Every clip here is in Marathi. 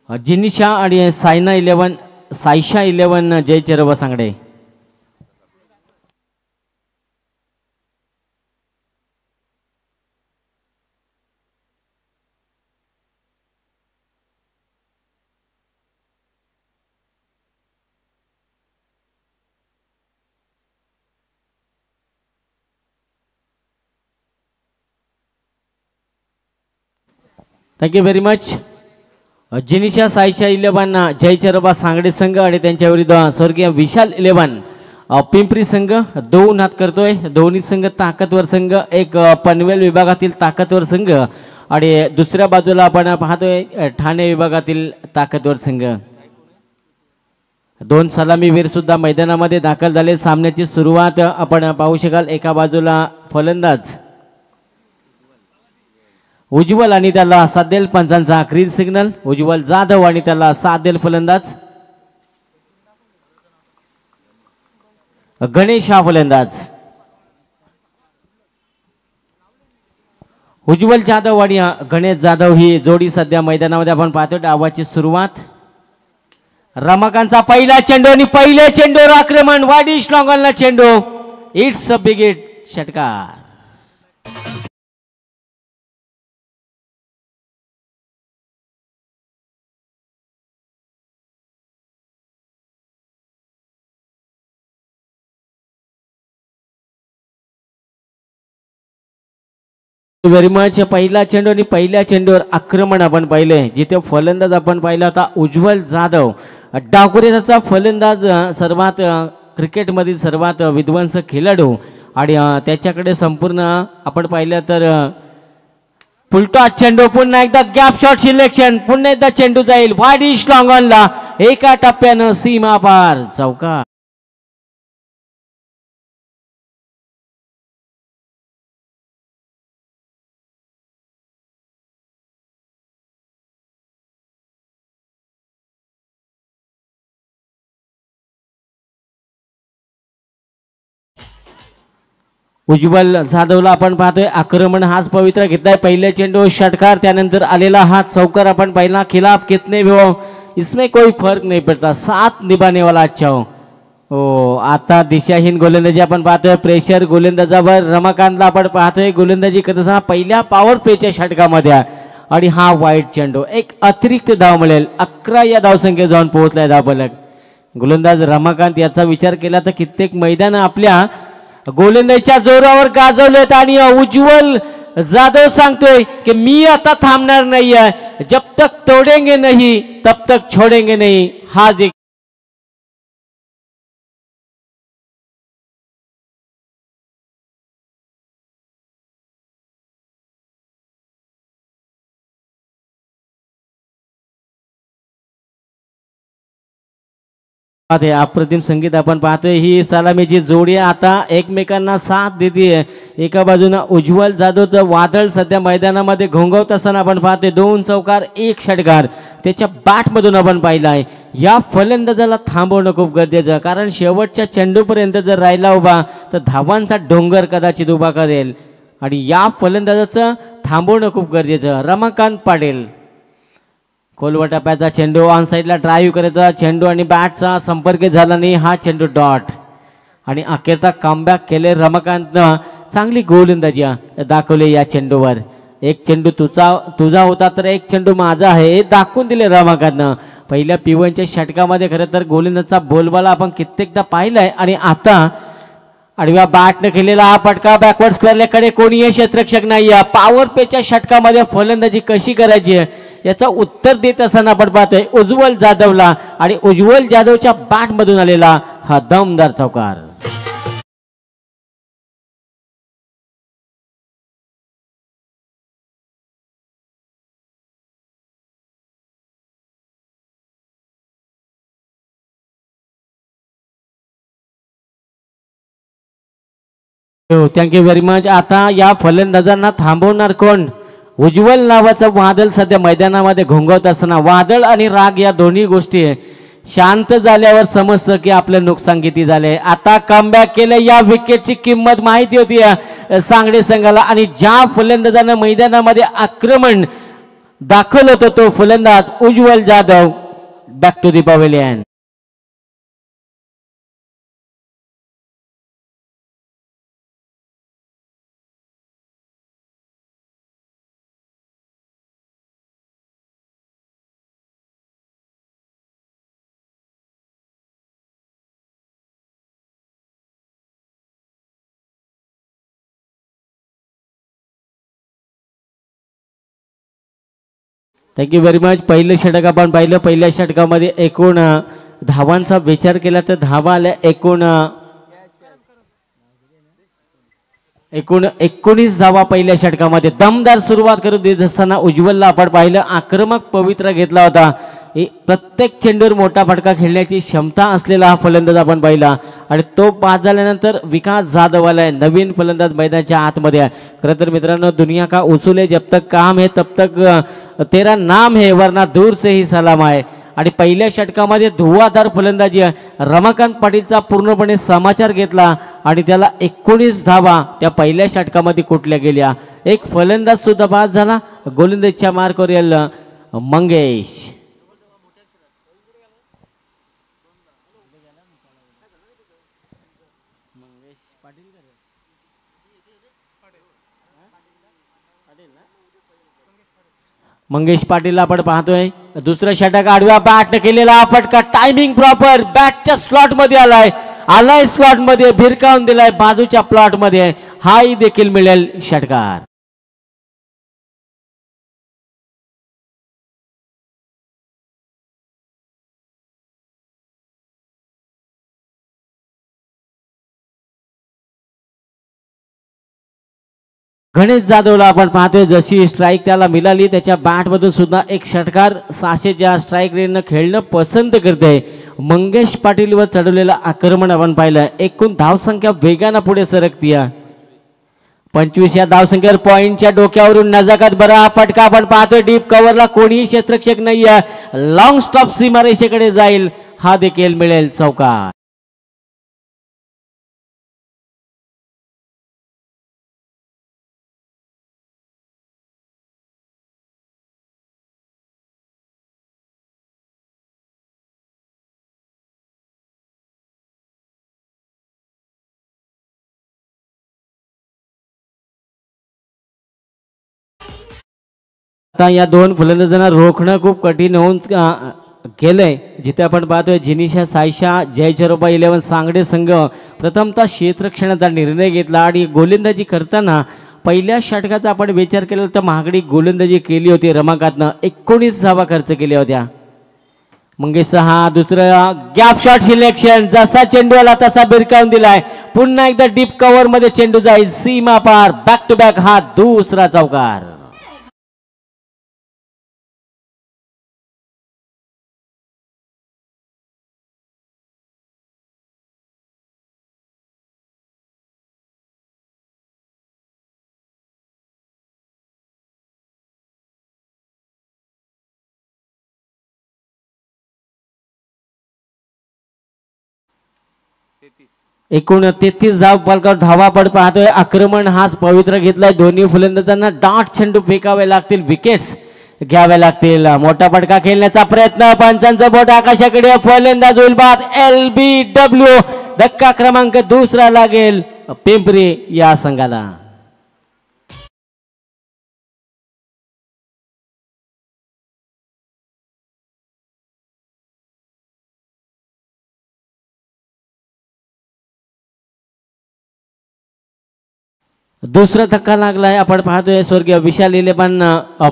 जिनिशा आणि सायना 11 सायशा 11 जय चरवा सांगडे. Thank you very much. जिनिशा सायशा 11 जय चरबा सांगडे संघ आणि त्यांच्या विरुद्ध स्वर्गीय विशाल 11 पिंपरी संघ 2 हात करतोय. दोन्ही संघ ताकदवर संघ, एक पनवेल विभागातील ताकदवर संघ आणि दुसऱ्या बाजूला आपण पाहतोय ठाणे विभागातील ताकदवर संघ. 2 सलामीवीर सुद्धा मैदानामध्ये दाखल झाले. सामन्याची सुरुवात आपण पाहू शकाल. एका बाजूला फलंदाज उज्ज्वल आणि त्याला साथ देईल पंचांचा ग्रीन सिग्नल. उज्ज्वल जाधव आणि त्याला साथ देईल फलंदाज गणेश हा फलंदाज. उज्ज्वल जाधव आणि गणेश जाधव ही जोडी सध्या मैदानामध्ये आपण पाहतो. डावाची सुरुवात रमाकांतचा पहिला चेंडू आणि पहिल्या चेंडूवर आक्रमण. वाडिश लॉंगॉनला चेंडू. It's a big hit. षटकार. Very much. पहिला चेंडू आणि पहिल्या चेंडूवर आक्रमण आपण पाहिले. जिथे फलंदाज आपण पाहिला होता उज्ज्वल जाधव. डावखुऱ्याचा फलंदाज सर्वात क्रिकेटमधील सर्वात विध्वंस खेळाडू आणि त्याच्याकडे संपूर्ण आपण पाहिलं तर पुलटा चेंडू. पुन्हा एकदा गॅप शॉट सिलेक्शन. पुन्हा एकदा चेंडू जाईल वाडिश लॉंगॉनला. एका टप्प्यानं सीमा पार. चौका. उज्ज्वल जाधवला आपण पाहतोय आक्रमण हाच पवित्र घेतलाय. पहिले चेंडू षटकार, त्यानंतर आलेला हात चौकार आपण पाहिला. खिलाफ कितने भी हो इसमें कोई फर्क नहीं पड़ता, साथ निभाने वाला अच्छा हो. आता दिशाहीन गोलंदाजी आपण पाहतोय. प्रेशर गोलंदाजावर. रमाकांतला आपण पाहतोय गोलंदाजी करत असताना पहिल्या पॉवर प्लेच्या षटकामध्ये आणि हा वाईट चेंडू. एक अतिरिक्त धाव मिळेल. 11 या धावसंख्येत जाऊन पोहोचलाय धावफलक. गोलंदाज रमाकांत याचा विचार केला तर कित्येक मैदान आपल्या गोलंदाजीच्या जोरावर गाजवलेत आणि उज्ज्वल जाधव सांगतोय की मी आता थांबणार नाहीये. जब तक तोडेंगे नहीं तब तक छोडेंगे नहीं. हा जे अप्रतिम संगीत आपण पाहतोय. ही सलामीची जोडी आता एकमेकांना साथ देते. एका बाजूला उज्ज्वल जाधव तर वादळ सध्या मैदानामध्ये घोंगवत असताना आपण पाहतोय. 2 चौकार 1 षटकार त्याच्या बॅटमधून आपण पाहिलाय. या फलंदाजाला थांबवणं खूप गरजेचं, कारण शेवटच्या चेंडूपर्यंत जर राहिला उभा तर धावांचा डोंगर कदाचित उभा करेल आणि या फलंदाजाचं थांबवणं खूप गरजेचं. रमाकांत पाटील खोलवर टप्प्याचा चेंडू ऑन साईडला ड्राईव्ह करायचा चेंडू आणि बॅटचा संपर्क झाला नाही. हा चेंडू डॉट आणि अखेरचा कमबॅक केले रमाकांतनं. चांगली गोलंदाजी दाखवली या चेंडूवर. एक चेंडू तुझा होता तर एक चेंडू माझा आहे हे दाखवून दिले रमाकांतनं. पहिल्या P1च्या षटकामध्ये खरं तर गोलंदाजचा बोलबाला आपण कित्येकदा पाहिलाय आणि आता आडव्या बॅटने केलेला हा फटका बॅकवर्ड स्क्वेअरकडे कोणीही क्षेत्ररक्षक नाही. पॉवर प्लेच्या षटकामध्ये फलंदाजी कशी करायची याचं उत्तर देत असताना आपण पाहतोय उज्ज्वल जाधवला आणि उज्ज्वल जाधवच्या बॅटमधून आलेला हा दमदार चौकार. Thank you very much. आता या फलंदाजांना थांबवणार कोण? उज्ज्वल नावाचं वादळ सध्या मैदानामध्ये घोंगवत असताना वादळ आणि राग या दोन्ही गोष्टी शांत झाल्यावर समजतं की आपलं नुकसान किती झाले. आता कमबॅक केलं. या विकेटची किंमत माहिती होती सांगडे संघाला आणि ज्या फलंदाजानं मैदानामध्ये आक्रमण दाखल होतो तो फलंदाज Ujjwal Jadhav. Back to the pavilion. Thank you very much. पहिलं षटक आपण पाहिलं. पहिल्या षटकामध्ये एकूण धावांचा विचार केला तर धावा आल्या एकूण 19 धावा पहिल्या षटकामध्ये. दमदार सुरुवात करू देत असताना उज्ज्वलला आपण पाहिलं आक्रमक पवित्रा घेतला होता. प्रत्येक चेंडूवर मोठा फटका खेळण्याची क्षमता असलेला हा फलंदाज आपण पाहिला आणि तो बाद झाल्यानंतर विकास जाधव आलाय नवीन फलंदाज मैदानाच्या आतमध्ये आहे. खरं तर मित्रांनो दुनिया का उसूल है जब तक काम है तब तक तेरा नाम है वरना दूर से ही सलाम आहे. आणि पहिल्या षटकामध्ये धुवाधार फलंदाजी रमाकांत पाटीलचा पूर्णपणे समाचार घेतला आणि त्याला 19 धावा त्या पहिल्या षटकामध्ये कुठल्या गेल्या. एक फलंदाज सुद्धा बाद झाला. गोलंदाजीच्या मार्कवर येईल मंगेश. मंगेश पाटील आपण पाहतोय. दुसरं षटक आडव्या बॅट केलेला फटका टायमिंग प्रॉपर बॅटच्या स्लॉट मध्ये आलाय स्लॉट मध्ये भिरकावून दिलाय बाजूच्या प्लॉट मध्ये. हाही देखील मिळेल षटकार. गणेश जाधवला आपण पाहतोय जशी स्ट्राईक त्याला मिळाली त्याच्या बॅटमधून सुद्धा एक षटकार 600च्या स्ट्राईक रेटनं खेळणं पसंत करते. मंगेश पाटीलवर चढवलेलं आक्रमण आपण पाहिलं. एकूण धावसंख्या वेगानं पुढे सरकतीय. 25 या धावसंख्येवर पॉइंटच्या डोक्यावरून नजाकत बरा फटका आपण पाहतोय. डीप कव्हरला कोणीही क्षेत्ररक्षक नाहीये. लॉंग स्टॉप सीमारेषेकडे जाईल. हा देखील मिळेल चौकार. आता या दोन फलंदाजांना रोखणं खूप कठीण होऊन गेलंय. जिथे आपण पाहतोय जिनिशा सायशा जयचरोबा 11 सांगडे संघ प्रथमतः क्षेत्ररक्षणाचा निर्णय घेतला आणि गोलंदाजी करताना पहिल्या षटकाचा आपण विचार केला तर महागडी गोलंदाजी केली होती. रमाकांतनं 19 धावा खर्च केल्या होत्या. मंगेश हा दुसरा गॅप शॉट सिलेक्शन. जसा चेंडू आला तसा भिरकावून दिलाय. पुन्हा एकदा डीप कव्हर मध्ये चेंडू जाईल सीमा पार. बॅक टू बॅक हा दुसरा चौकार. एकूण 33 धावा आपण पाहतोय. आक्रमण हाच पवित्र घेतलाय. दोन्ही फलंदाजांना डाट चेंडू फेकावे लागतील. विकेट्स घ्यावे लागतील. मोठा फटका खेळण्याचा प्रयत्न. पंचांचं बोट आकाशाकडे. फलंदाज होईल बाद. LBW धक्का क्रमांक दुसरा लागेल पिंपरी या संघाला. दुसरा धक्का लागलाय. आपण पाहतोय स्वर्गीय विशाल इलेवन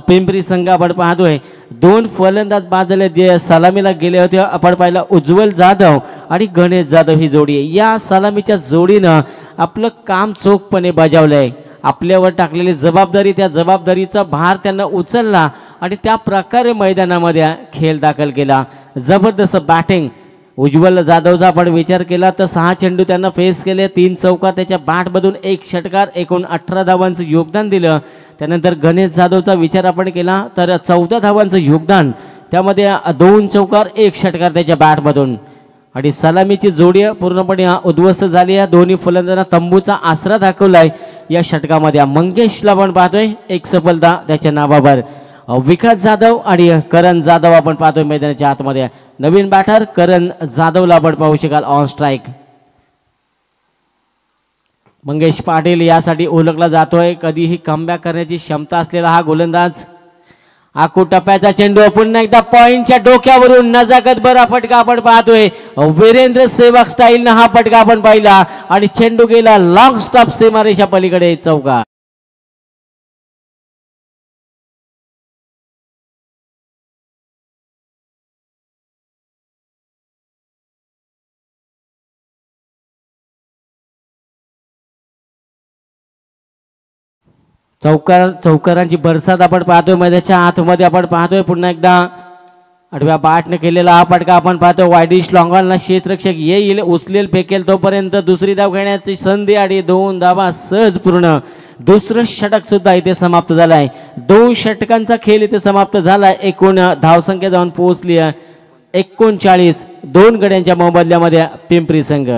पिंपरी संघ आपण पाहतोय. दोन फलंदाज बाद झाले जे सलामीला गेले होते. आपण पाहिलं उज्ज्वल जाधव आणि गणेश जाधव ही जोडी. या सलामीच्या जोडीनं आपलं काम चोखपणे बजावलंय. आपल्यावर टाकलेली जबाबदारी त्या जबाबदारीचा भार त्यांना उचलला आणि त्या प्रकारे मैदानामध्ये खेळ दाखल केला. जबरदस्त बॅटिंग. उज्ज्वल जाधवचा आपण विचार केला तर 6 चेंडू त्यांना फेस केले. 3 चौकार त्याच्या बॅटमधून 1 षटकार. एकूण 18 धावांचं योगदान दिलं. त्यानंतर गणेश जाधवचा विचार आपण केला तर 14 धावांचं योगदान. त्यामध्ये 2 चौकार 1 षटकार त्याच्या बॅटमधून. आणि सलामीची जोडी पूर्णपणे उद्ध्वस्त झाली आहे. दोन्ही फलंदाजांना तंबूचा आसरा दाखवलाय या षटकामध्ये. मंगेशला पण पाहतोय एक सफलता त्याच्या नावावर. विकास जाधव आणि करण जाधव आपण पाहतोय मैदानाच्या आतमध्ये. नवीन बॅटर करण जाधवला आपण पाहू शकाल ऑन स्ट्राइक. मंगेश पाटील यासाठी ओळखला जातोय. कधीही कमबॅक करण्याची क्षमता असलेला हा गोलंदाज. आखू टप्प्याचा चेंडू पुन्हा एकदा पॉइंटच्या डोक्यावरून नजाकत बरा फटका आपण पाहतोय. वीरेंद्र सेवक स्टाईलनं हा फटका आपण पाहिला आणि चेंडू गेला लॉंग स्टॉप सीमारेषा पलीकडे चौका. चौकारांची बरसात आपण पाहतोय. मैदानाच्या आतमध्ये आपण पाहतोय पुन्हा एकदा आडव्या बाटने केलेला हा फटका आपण पाहतोय. वायडिश लॉंगॉनला क्षेत्ररक्षक येईल, उचलेल, फेकेल तोपर्यंत दुसरी धाव घेण्याची संधी आणि 2 धावा सहज पूर्ण. दुसरं षटक सुद्धा इथे समाप्त झालाय. 2 षटकांचा खेळ इथे समाप्त झालाय. एकूण धावसंख्या जाऊन पोहोचली 39. 2 गड्यांच्या मोबदल्यामध्ये पिंपरी संघ.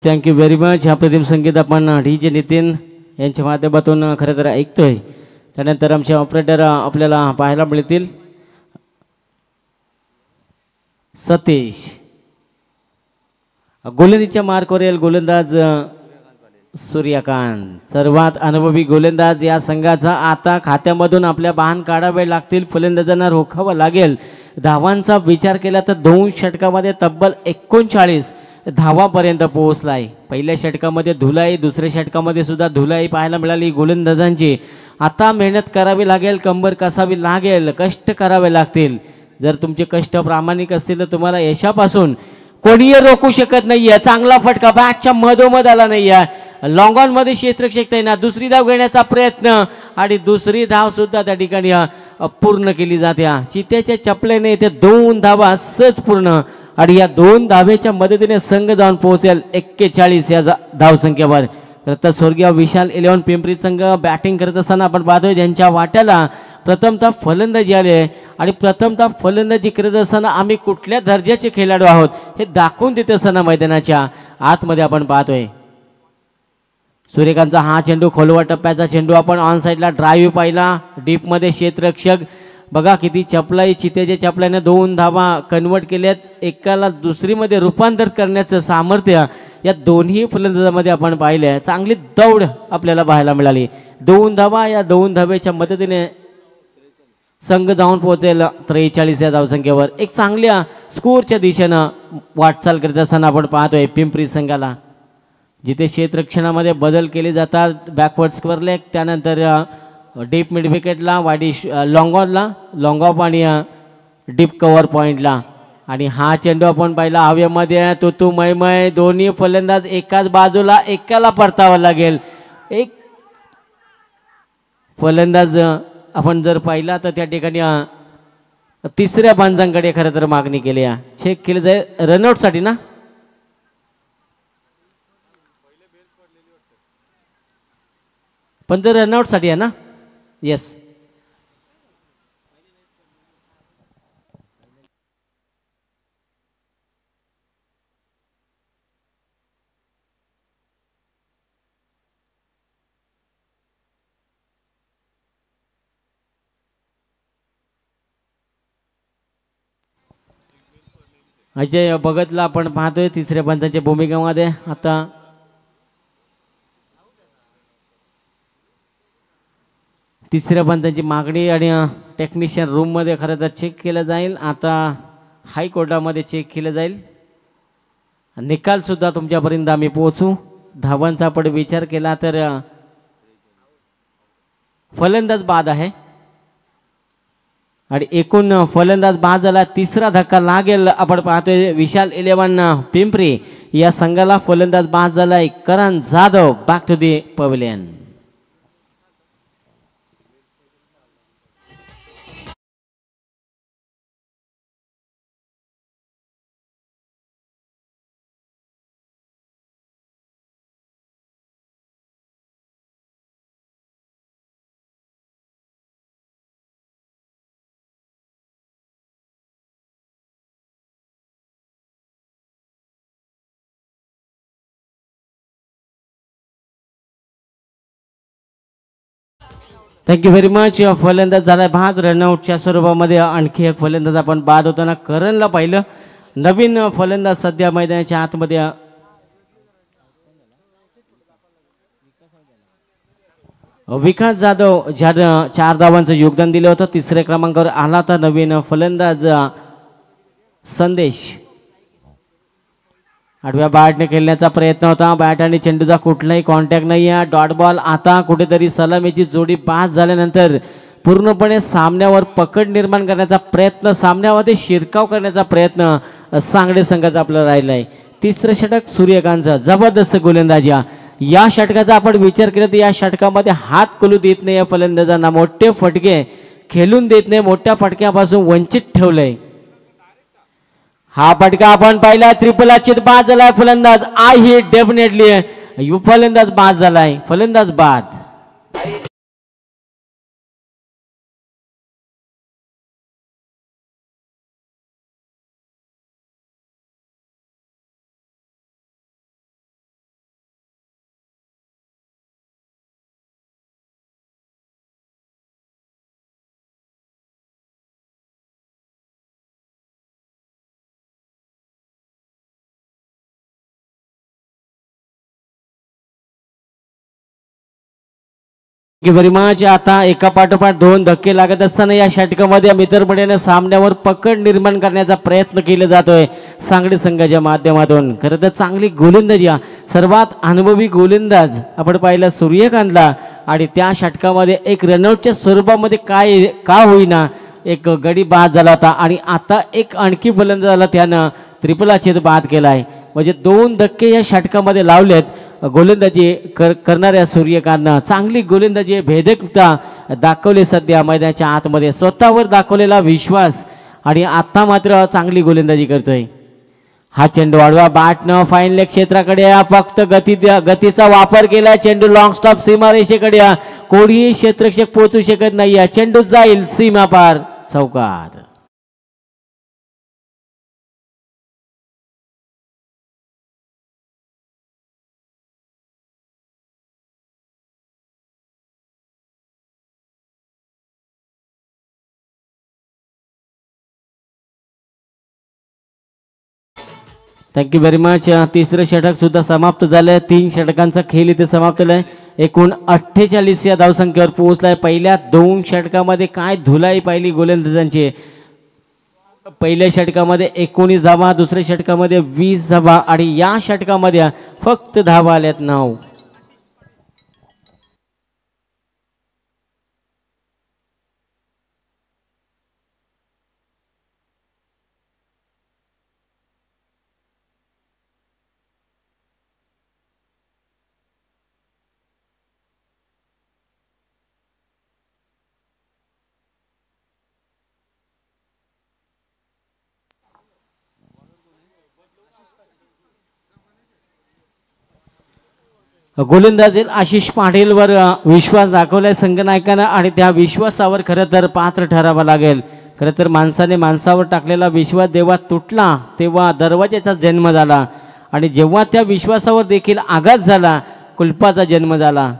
Thank you very much. हा प्रतिम संगीत आपण DJ नितीन यांच्या माध्यमातून खरं तर ऐकतोय. त्यानंतर आमचे ऑपरेटर आपल्याला पाहायला मिळतील. सतीश गोलंदाजीच्या मार्कवर येईल गोलंदाज सूर्यकांत. सर्वात अनुभवी गोलंदाज या संघाचा. आता खात्यामधून आपल्या बाण काढावे लागतील. फलंदाजांना रोखावं लागेल. धावांचा विचार केला तर 2 षटकामध्ये तब्बल 39 धावापर्यंत पोहोचलाय. पहिल्या षटकामध्ये धुलाई, दुसऱ्या षटकामध्ये सुद्धा धुलाई पाहायला मिळाली गोलंदाजांची. आता मेहनत करावी लागेल, कंबर कसावी लागेल, कष्ट करावे लागतील. जर तुमचे कष्ट प्रामाणिक असतील तर तुम्हाला यशापासून कोणीही रोखू शकत नाहीये. चांगला फटका बॅटच्या मधोमध आला नाहीये. लॉंग ऑन मध्ये क्षेत्ररक्षक तैना. दुसरी धाव घेण्याचा प्रयत्न आणि दुसरी धाव सुद्धा त्या ठिकाणी पूर्ण केली जाते. चित्याच्या चपलेने इथे 2 धावा सहज पूर्ण आणि या 2 धावेच्या मदतीने संघ जाऊन पोहोचेल 41 या धावसंख्येवर. तर स्वर्गीय विशाल 11 पिंपरी संघ बॅटिंग करत असताना आपण पाहतोय ज्यांच्या वाट्याला प्रथमतः फलंदाजी आले आणि प्रथमतः फलंदाजी करत असताना आम्ही कुठल्या दर्जाचे खेळाडू आहोत हे दाखवून देत असताना मैदानाच्या आतमध्ये आपण पाहतोय. सूर्यकांतचा हा चेंडू खोलवा टप्प्याचा चेंडू आपण ऑन साईडला ड्राईव्ह पाहिला. डीपमध्ये क्षेत्ररक्षक बघा किती चपलाई. चित्याच्या चपल्याने 2 धावा कन्वर्ट केल्यात. एकाला दुसरीमध्ये रूपांतर करण्याचं सामर्थ्य या दोन्ही फलंदाजामध्ये आपण पाहिले. चांगली दौड आपल्याला पाहायला मिळाली. 2 धावा. या 2 धावेच्या मदतीने संघ जाऊन पोहोचेल 43 या धावसंख्येवर. एक चांगल्या स्कोरच्या दिशेनं वाटचाल करत असताना आपण पाहतोय पिंपरी संघाला. जिथे क्षेत्ररक्षणामध्ये बदल केले जातात. बॅकवर्ड स्क्वेअर लेग, त्यानंतर डीप मिड विकेटला, वाईडिश लॉंग ऑनला, लॉंग ऑफ आणि डीप कव्हर पॉईंटला. आणि हा चेंडू आपण पाहिला हवेमध्ये. तो मयमय. दोन्ही फलंदाज एकाच बाजूला. एकाला परतावं लागेल. एक फलंदाज आपण जर पाहिला तर त्या ठिकाणी तिसऱ्या पंचांकडे खरं तर मागणी केली आहे. चेक केलं जाईल रनआउटसाठी ना. पण तर रनआउटसाठी आहे ना. येस. अजय भगतला आपण पाहतोय तिसऱ्या पंचांच्या भूमिकेमध्ये. आता तिसऱ्या पंचांची मागणी आणि टेक्निशियन रूममध्ये खरं तर चेक केलं जाईल. आता हायकोर्टामध्ये चेक केलं जाईल. निकालसुद्धा तुमच्यापर्यंत आम्ही पोहोचू. धावांचा आपण विचार केला तर फलंदाज बाद आहे आणि एकूण फलंदाज बाद झाला. तिसरा धक्का लागेल आपण पाहतोय. विशाल 11 पिंपरी या संघाला फलंदाज बाद झालाय. Karan Jadhav back to the pavilion. Thank you very much. फलंदाज झालाय बाद. रनआउटच्या स्वरूपामध्ये आणखी एक फलंदाज आपण बाद होताना करणला पाहिलं. नवीन फलंदाज सध्या मैदानाच्या आतमध्ये विकास जाधव, ज्यानं 4 धावांचं योगदान दिलं होतं. तिसऱ्या क्रमांकावर आला होता नवीन फलंदाज संदेश. आडव्या बॅटने खेळण्याचा प्रयत्न होता. बॅट आणि चेंडूचा कुठलाही कॉन्टॅक्ट नाही आहे. Dot ball. आता कुठेतरी सलामीची जोडी पास झाल्यानंतर पूर्णपणे सामन्यावर पकड निर्माण करण्याचा प्रयत्न, सामन्यामध्ये शिरकाव करण्याचा प्रयत्न सांगडे संघाचा आपला राहिला आहे. तिसरं षटक सूर्यकांतचं. जबरदस्त गोलंदाजी. या षटकाचा आपण विचार केला तर या षटकामध्ये हात खोलू देत नाही या फलंदाजांना. मोठे फटके खेळून देत नाही. मोठ्या फटक्यापासून वंचित ठेवलंय. हा फटका आपण पाहिला. ट्रिपल अचित बाद झालाय फलंदाज. ही डेफिनेटली फलंदाज बाद झालाय. फलंदाज बाद. Very much. आता एका पाठोपाठ 2 धक्के लागत असताना या षटकामध्ये मित्रपडेने सामन्यावर पकड निर्माण करण्याचा प्रयत्न केला जातोय सांगली संघाच्या माध्यमातून. खरं तर चांगली गोलंदाजी. सर्वात अनुभवी गोलंदाज आपण पाहिला सूर्यकांतला. आणि त्या षटकामध्ये एक रनआउटच्या स्वरूपामध्ये काय का होईना एक गडी बाद झाला होता. आणि आता एक आणखी फलंदाजाला त्यानं त्रिपलाचेत बाद केलाय. म्हणजे 2 धक्के या षटकामध्ये लावलेत गोलंदाजी करणाऱ्या सूर्यकांतनं. चांगली गोलंदाजी, भेदकता दाखवली सध्या मैदानाच्या आतमध्ये. स्वतःवर दाखवलेला विश्वास आणि आता मात्र चांगली गोलंदाजी करतोय. हा चेंडू वाढवा बॅटनं फाईन लेग क्षेत्राकडे. फक्त गतीचा वापर केला. चेंडू लॉंग स्टॉप सीमारेषेकडे. कोणीही क्षेत्ररक्षक पोहोचू शकत नाही. चेंडू जाईल सीमा पार चौकात. Thank you very much. तिसरं षटक सुद्धा समाप्त झालंय. 3 षटकांचा खेळ इथे समाप्त झालाय. एकूण 48 या धावसंख्येवर पोहोचलाय. पहिल्या 2 षटकामध्ये काय धुलाई पाहिली गोलंदाजांची. पहिल्या षटकामध्ये 19 धावा, दुसऱ्या षटकामध्ये 20 धावा आणि या षटकामध्ये फक्त धावा आल्यात 9. गोलंदाज आशिष पाटीलवर विश्वास दाखवलाय संघनायकानं आणि त्या विश्वासावर खरं तर पात्र ठरावं लागेल. खरं तर माणसाने माणसावर टाकलेला विश्वास जेव्हा तुटला तेव्हा दरवाजाचा जन्म झाला आणि जेव्हा त्या विश्वासावर देखील आघात झाला कुलपाचा जन्म झाला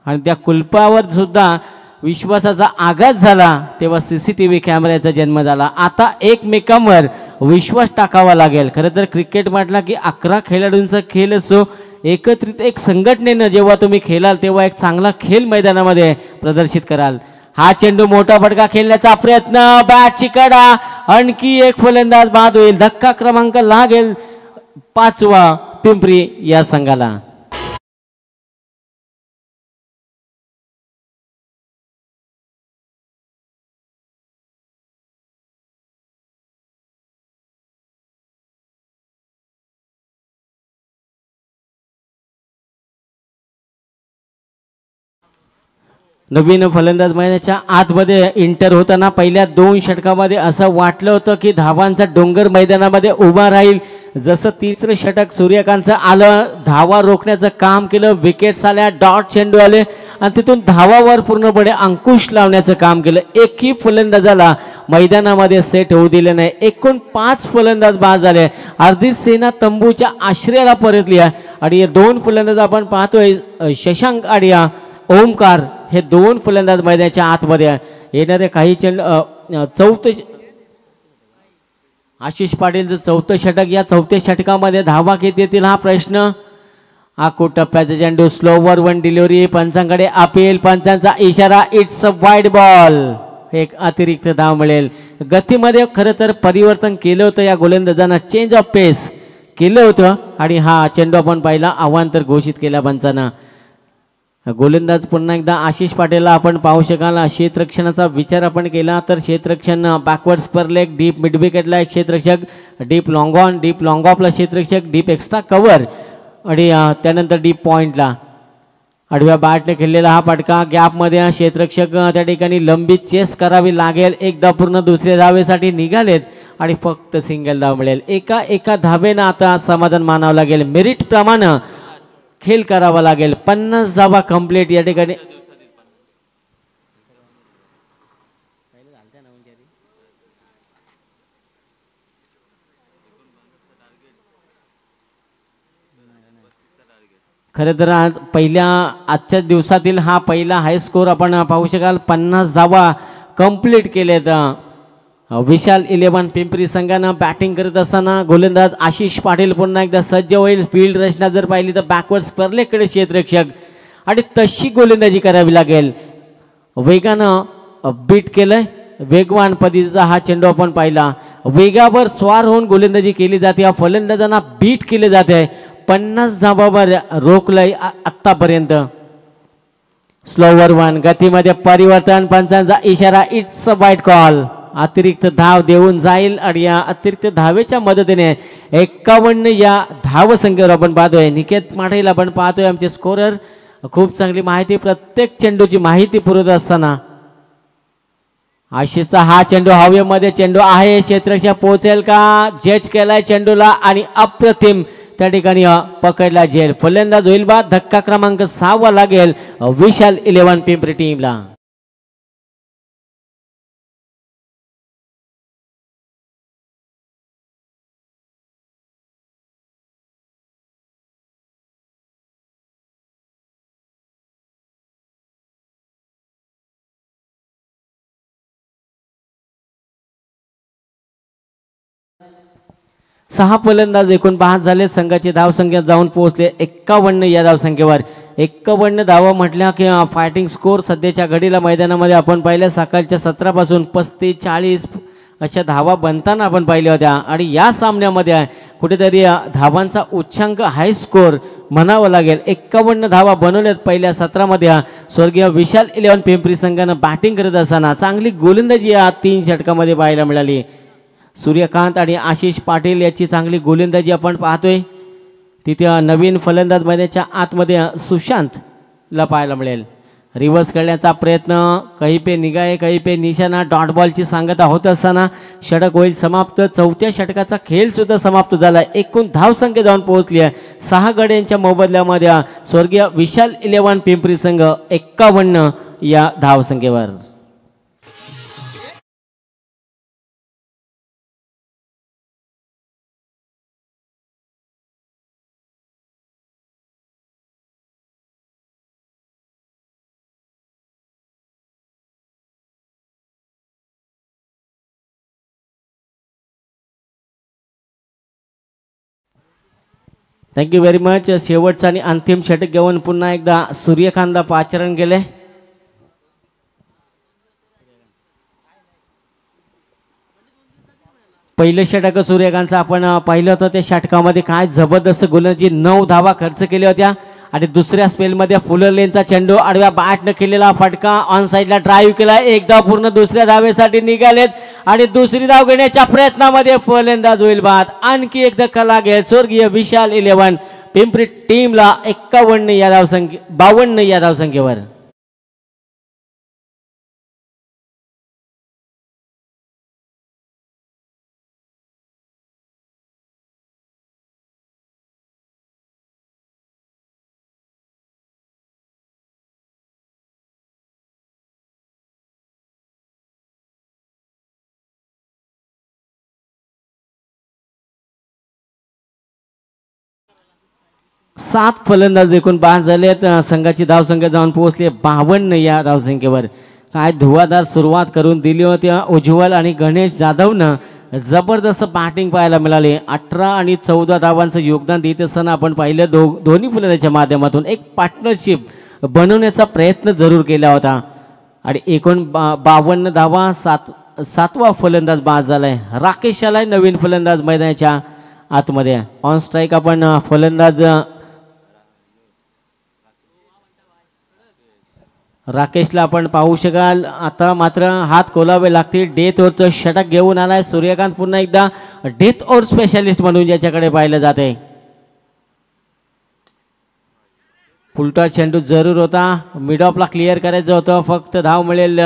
आणि त्या कुलपावर सुद्धा विश्वासाचा आघात झाला तेव्हा CCTV कॅमेऱ्याचा जन्म झाला. आता एकमेकांवर विश्वास टाकावा लागेल. खरं तर क्रिकेट म्हटला की 11 खेळाडूंचा खेळ असो. एकत्रित एक संघटनेनं जेव्हा तुम्ही खेळाल तेव्हा एक चांगला खेळ मैदानामध्ये प्रदर्शित कराल. हा चेंडू मोठा फटका खेळण्याचा प्रयत्न. बॅटची कडा. आणखी एक फलंदाज बाद होईल. धक्का क्रमांक लागेल 5वा पिंपरी या संघाला. नवीन फलंदाज मैदानाच्या आतमध्ये इंटर होताना पहिल्या 2 षटकामध्ये असं वाटलं होतं की धावांचा डोंगर मैदानामध्ये उभा राहील. जसं तिसरं षटक सूर्यकांतचं आलं, धावा रोखण्याचं काम केलं. विकेट्स आल्या, डॉट चेंडू आले आणि तिथून धावावर पूर्णपणे अंकुश लावण्याचं काम केलं. एकही फलंदाजाला मैदानामध्ये सेट होऊ दिले नाही. एकूण 5 फलंदाज बाद झाले. अर्धी सेना तंबूच्या आश्रयाला परतली आहे आणि 2 फलंदाज आपण पाहतोय शशांक आणि ओमकार हे दोन फलंदाज मैदानाच्या आतमध्ये येणारे काही चेंडू चौथे आशिष पाटीलचं चौथं षटक, या चौथ्या षटकामध्ये धावा किती येतील हा प्रश्न. आखो टप्प्याचा चेंडू स्लोवर वन डिलिव्हरी, पंचांकडे अपील, पंचांचा इशारा, इट्स अ वाईड बॉल. एक अतिरिक्त धाव मिळेल. गतीमध्ये खरं तर परिवर्तन केलं होतं या गोलंदाजांना, चेंज ऑफ पेस केलं होतं आणि हा चेंडू आपण पाहिला अवांतर घोषित केला पंचांना. गोलंदाज पुन्हा एकदा आशिष पाटीलला आपण पाहू शकाल. क्षेत्ररक्षणाचा विचार आपण केला तर क्षेत्ररक्षण backward square leg, deep mid विकेटला एक क्षेत्ररक्षक, deep long on, deep long ऑफला क्षेत्ररक्षक, डीप एक्स्ट्रा कव्हर आणि त्यानंतर डीप पॉईंटला आडव्या बॅटने खेळलेला हा फटका. गॅपमध्ये क्षेत्ररक्षक त्या ठिकाणी लंबी चेस करावी लागेल. एकदा पूर्ण दुसऱ्या धावेसाठी निघालेत आणि फक्त सिंगल धाव मिळेल. एका धावेनं आता समाधान मानावं लागेल. मेरिट प्रमाणे खेळ करावा लागेल. 50 धावा कंप्लीट या ठिकाणी. खरं तर आज आजच्या दिवसातील हा पहिला हाय स्कोर आपण पाहू शकाल. 50 धावा कंप्लीट केलेत. विशाल 11 पिंपरी संघानं बॅटिंग करत असताना गोलंदाज आशिष पाटील पुन्हा एकदा सज्ज होईल. फील्ड रचना जर पाहिली तर बॅकवर्ड स्पर्लेकडे क्षेत्ररक्षक आणि तशी गोलंदाजी करावी लागेल. वेगानं बीट केलंय, वेगवान पद्धतीचा हा चेंडू आपण पाहिला. वेगावर स्वार होऊन गोलंदाजी केली जाते, या फलंदाजांना बीट केले जाते. 50 धावावर रोखलंय आत्तापर्यंत. स्लोवर वन, गतीमध्ये परिवर्तन, पंचांचा इशारा, इट्स अ वाईड कॉल. अतिरिक्त धाव देऊन जाईल आणि या अतिरिक्त धावेच्या मदतीने 51 या धाव संख्येवर आपण पाहतोय. निकेत पाटील आपण पाहतोय आमचे स्कोरर. खूप चांगली माहिती, प्रत्येक चेंडूची माहिती पुरवत असताना आशिषचा हा चेंडू हवेमध्ये, चेंडू आहे, क्षेत्ररक्षक पोहोचेल का, जज केलाय चेंडूला आणि अप्रतिम त्या ठिकाणी पकडला झेल. फलंदाज होईल बाद. धक्का क्रमांक 6 लागेल विशाल 11 पिंपरी टीमला. सहा फलंदाज एकूण 5 झाले. संघाची धावसंख्या जाऊन पोहोचले 51 या धावसंख्येवर. 51 धावा म्हटल्या की फायटिंग स्कोर सध्याच्या घडीला मैदानामध्ये आपण पाहिलं. सकाळच्या 17 पासून 35-40 अशा धावा बनताना आपण पाहिल्या होत्या आणि या सामन्यामध्ये कुठेतरी धावांचा उच्चांक हाय स्कोर म्हणावं लागेल. 51 धावा बनवल्यात पहिल्या 17 मध्ये. स्वर्गीय विशाल 11 पिंपरी संघानं बॅटिंग करत असताना चांगली गोलंदाजी या 3 षटकामध्ये पाहायला मिळाली. सूर्यकांत आणि आशिष पाटील याची चांगली गोलंदाजी आपण पाहतोय. तिथे नवीन फलंदाज मैदानाच्या आतमध्ये सुशांतला पाहायला मिळेल. रिव्हर्स करण्याचा प्रयत्न, कहीं पे निगाहे कहीं पे निशाणा, डॉट बॉलची सांगता होत असताना षटक होईल समाप्त. चौथ्या षटकाचा खेळ सुद्धा समाप्त झाला. एकूण धावसंख्या जाऊन पोहोचली आहे 6 गड्यांच्या मोबदल्यामध्ये. स्वर्गीय विशाल 11 पिंपरी संघ 51 या धावसंख्येवर. Thank you very much. शेवटचा आणि अंतिम षटक घेऊन पुन्हा एकदा सूर्यकांतला पाचारण केले. पहिलं षटक सूर्यकांतचं आपण पाहिलं होतं. त्या षटकामध्ये काय जबरदस्त गोलंदाजी, 9 धावा खर्च केल्या होत्या आणि दुसऱ्या स्पेलमध्ये फुलर लेनचा चेंडू आडव्या बॅटनं केलेला फटका, ऑन साईडला ड्राईव्ह केला. एकदा पूर्ण दुसऱ्या धावेसाठी निघालेत आणि दुसरी धाव घेण्याच्या प्रयत्नामध्ये फलंदाज होईल बाद. आणखी एक धक्का लागेल स्वर्गीय विशाल 11 पिंपरी टीमला 51 या धावसंख्ये 52 या धावसंख्येवर. 7 फलंदाज एकूण बाद झालेत. संघाची धावसंख्या जाऊन पोहोचली 52 या धावसंख्येवर. काय धुवाधार सुरुवात करून दिली होती उज्ज्वल आणि गणेश जाधवनं. जबरदस्त बॅटिंग पाहायला मिळाली. 18 आणि 14 धावांचं योगदान देत असताना आपण पाहिलं दोन्ही फलंदाजाच्या माध्यमातून एक पार्टनरशिप बनवण्याचा प्रयत्न जरूर केला होता. आणि एकूण 52 धावा. सातवा फलंदाज बाद झालाय. राकेश आलाय नवीन फलंदाज मैदानाच्या आतमध्ये. ऑन स्ट्राईक आपण फलंदाज राकेशला आपण पाहू शकाल. आता मात्र हात खोलावे लागतील. डेथ ओव्हरचं षटक घेऊन आलाय सूर्यकांत. पुन्हा एकदा डेथ ओव्हर स्पेशालिस्ट म्हणून ज्याच्याकडे पाहिलं जाते. फुलटॉस चेंडू जरूर होता. मिड ऑफला क्लिअर करायचं होतं. फक्त धाव मिळेल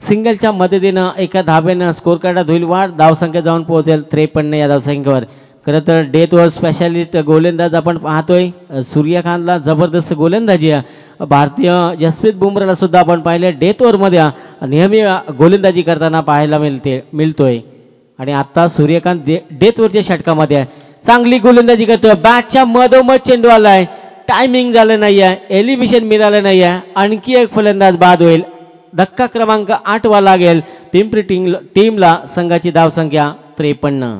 सिंगलच्या मदतीनं एका धावेनं स्कोर कार्डात होईल वाढ. धावसंख्या जाऊन पोहोचेल 53 या धावसंख्येवर. खरं तर डेथ ओव्हर स्पेशालिस्ट गोलंदाज आपण पाहतोय सूर्यकांतला जबरदस्त गोलंदाजी आहे. भारतीय जसप्रीत बुमराला सुद्धा आपण पाहिले डेथ ओव्हरमध्ये नेहमी गोलंदाजी करताना पाहायला मिळतोय. आणि आता सूर्यकांत डेथ ओव्हरच्या षटकामध्ये चांगली गोलंदाजी करतोय. बॅटच्या मधोमध चेंडू आलाय. टायमिंग झालं नाही आहे. एलिव्हेशन मिळालं नाही आहे. आणखी एक फलंदाज बाद होईल. धक्का क्रमांक 8 वा लागेल पिंपरी टीमला. संघाची धावसंख्या 53.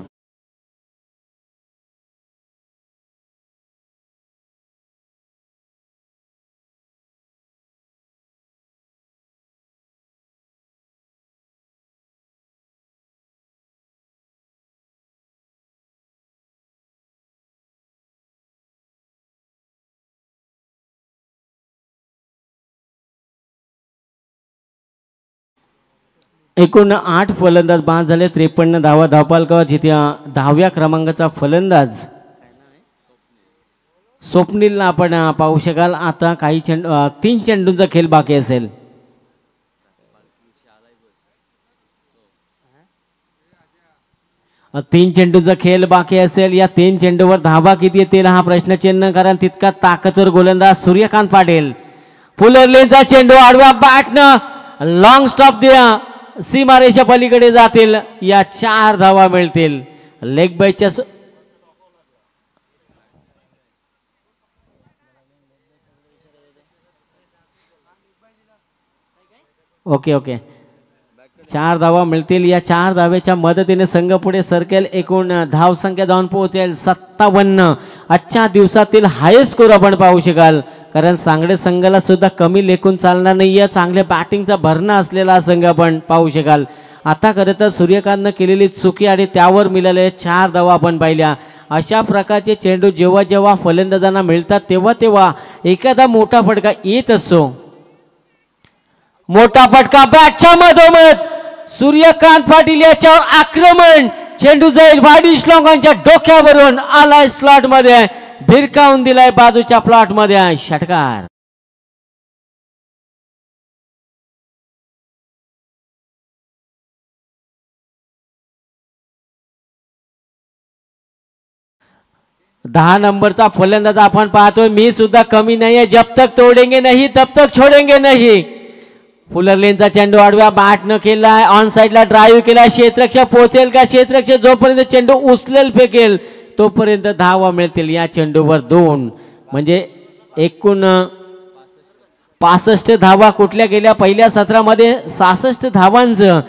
एकूण 8 फलंदाज बाद झाले. 53 धावा धावपालकावर. जिथे 10व्या क्रमांकाचा फलंदाज स्वप्नीलला आपण पाहू शकाल. आता काही 3 चेंडूंचा खेळ बाकी असेल. तीन चेंडूचा खेळ बाकी असेल. या 3 चेंडूवर धावा किती येतील हा प्रश्नचिन्ह. कारण तितका ताकदवर गोलंदाज सूर्यकांत पाटील. फुलरलेनचा चेंडू आडव्या बॅटनं लॉंग स्टॉप द्या. सीमारेषा पलीकडे जातील. या 4 धावा मिळतील. लेग बायच्या ओके 4 धावा मिळतील. या 4 धावेच्या मदतीने संघ पुढे सरकेल. एकूण धावसंख्या जाऊन पोहोचेल 57. आजच्या दिवसातील हायेस्ट स्कोर आपण पाहू शकाल. कारण सांगडे संघाला सुद्धा कमी लेखून चालणार नाहीये. चांगल्या बॅटिंगचा भरणा असलेला संघ आपण पाहू शकाल. आता खरं तर सूर्यकांतनं केलेली चुकी आणि त्यावर मिळालेले 4 धावा आपण पाहिल्या. अशा प्रकारचे चेंडू जेव्हा जेव्हा फलंदाजांना मिळतात तेव्हा एखादा मोठा फटका येत असतो. मोठा फटका बॅटच्या मधोमध. सूर्यकांत पाटील याच्यावर आक्रमण. चेंडू जाईल वाडी श्लोकांच्या डोक्यावरून. आलाय स्लॉट मध्ये. भिरकावून दिलाय बाजूच्या प्लॉट मध्ये. षटकार. दहा नंबरचा फलंदाज आपण पाहतोय. मी सुद्धा कमी नाहीये. जब तक तोडेंगे नहीं तब तक छोडेंगे नहीं. फुलरलेनचा चेंडू आडव्या बॅटनं केलाय. ऑन साइडला ड्राईव्ह केलाय. क्षेत्ररक्षक पोहोचेल का? क्षेत्ररक्षक जोपर्यंत चेंडू उचलेल फेकेल तोपर्यंत धावा मिळतील. या चेंडूवर 2 म्हणजे एकूण 65 धावा कुठल्या गेल्या. पहिल्या सत्रामध्ये 66 धावांचं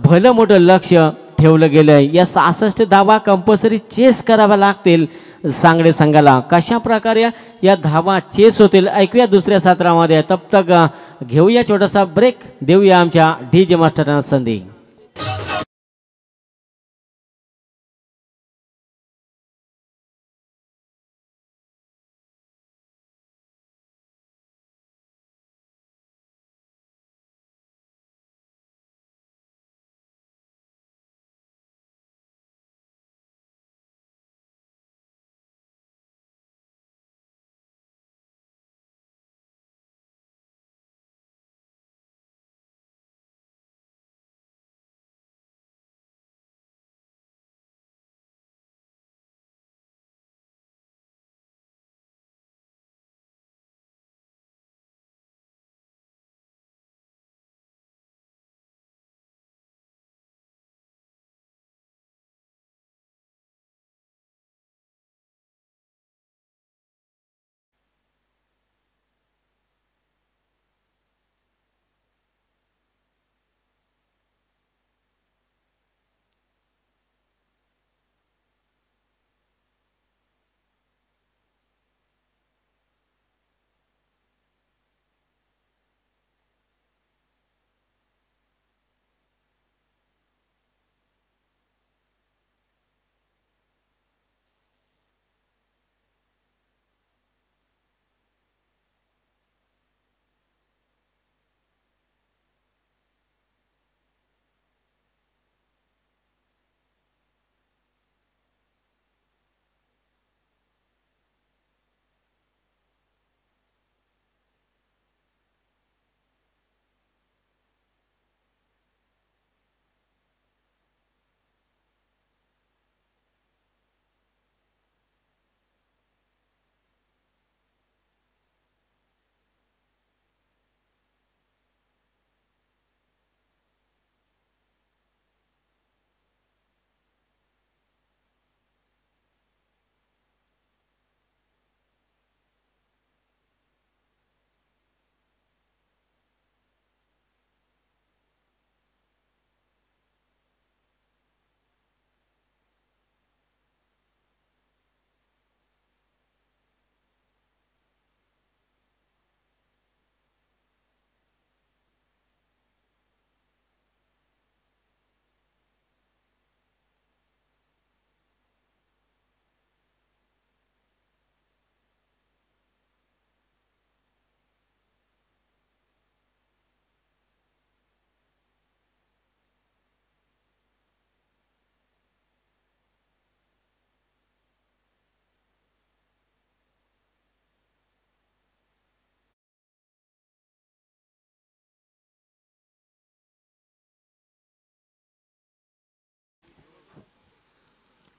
भलं मोठं लक्ष ठेवलं गेलंय. या 66 धावा कंपल्सरी चेस कराव्या लागतील सांगडे संघाला. कशा प्रकारे या धावा चेस होतील ऐकूया दुसऱ्या सत्रामध्ये. तब तक घेऊया छोटासा ब्रेक. देऊया आमच्या डीजे मास्टरांना संधी.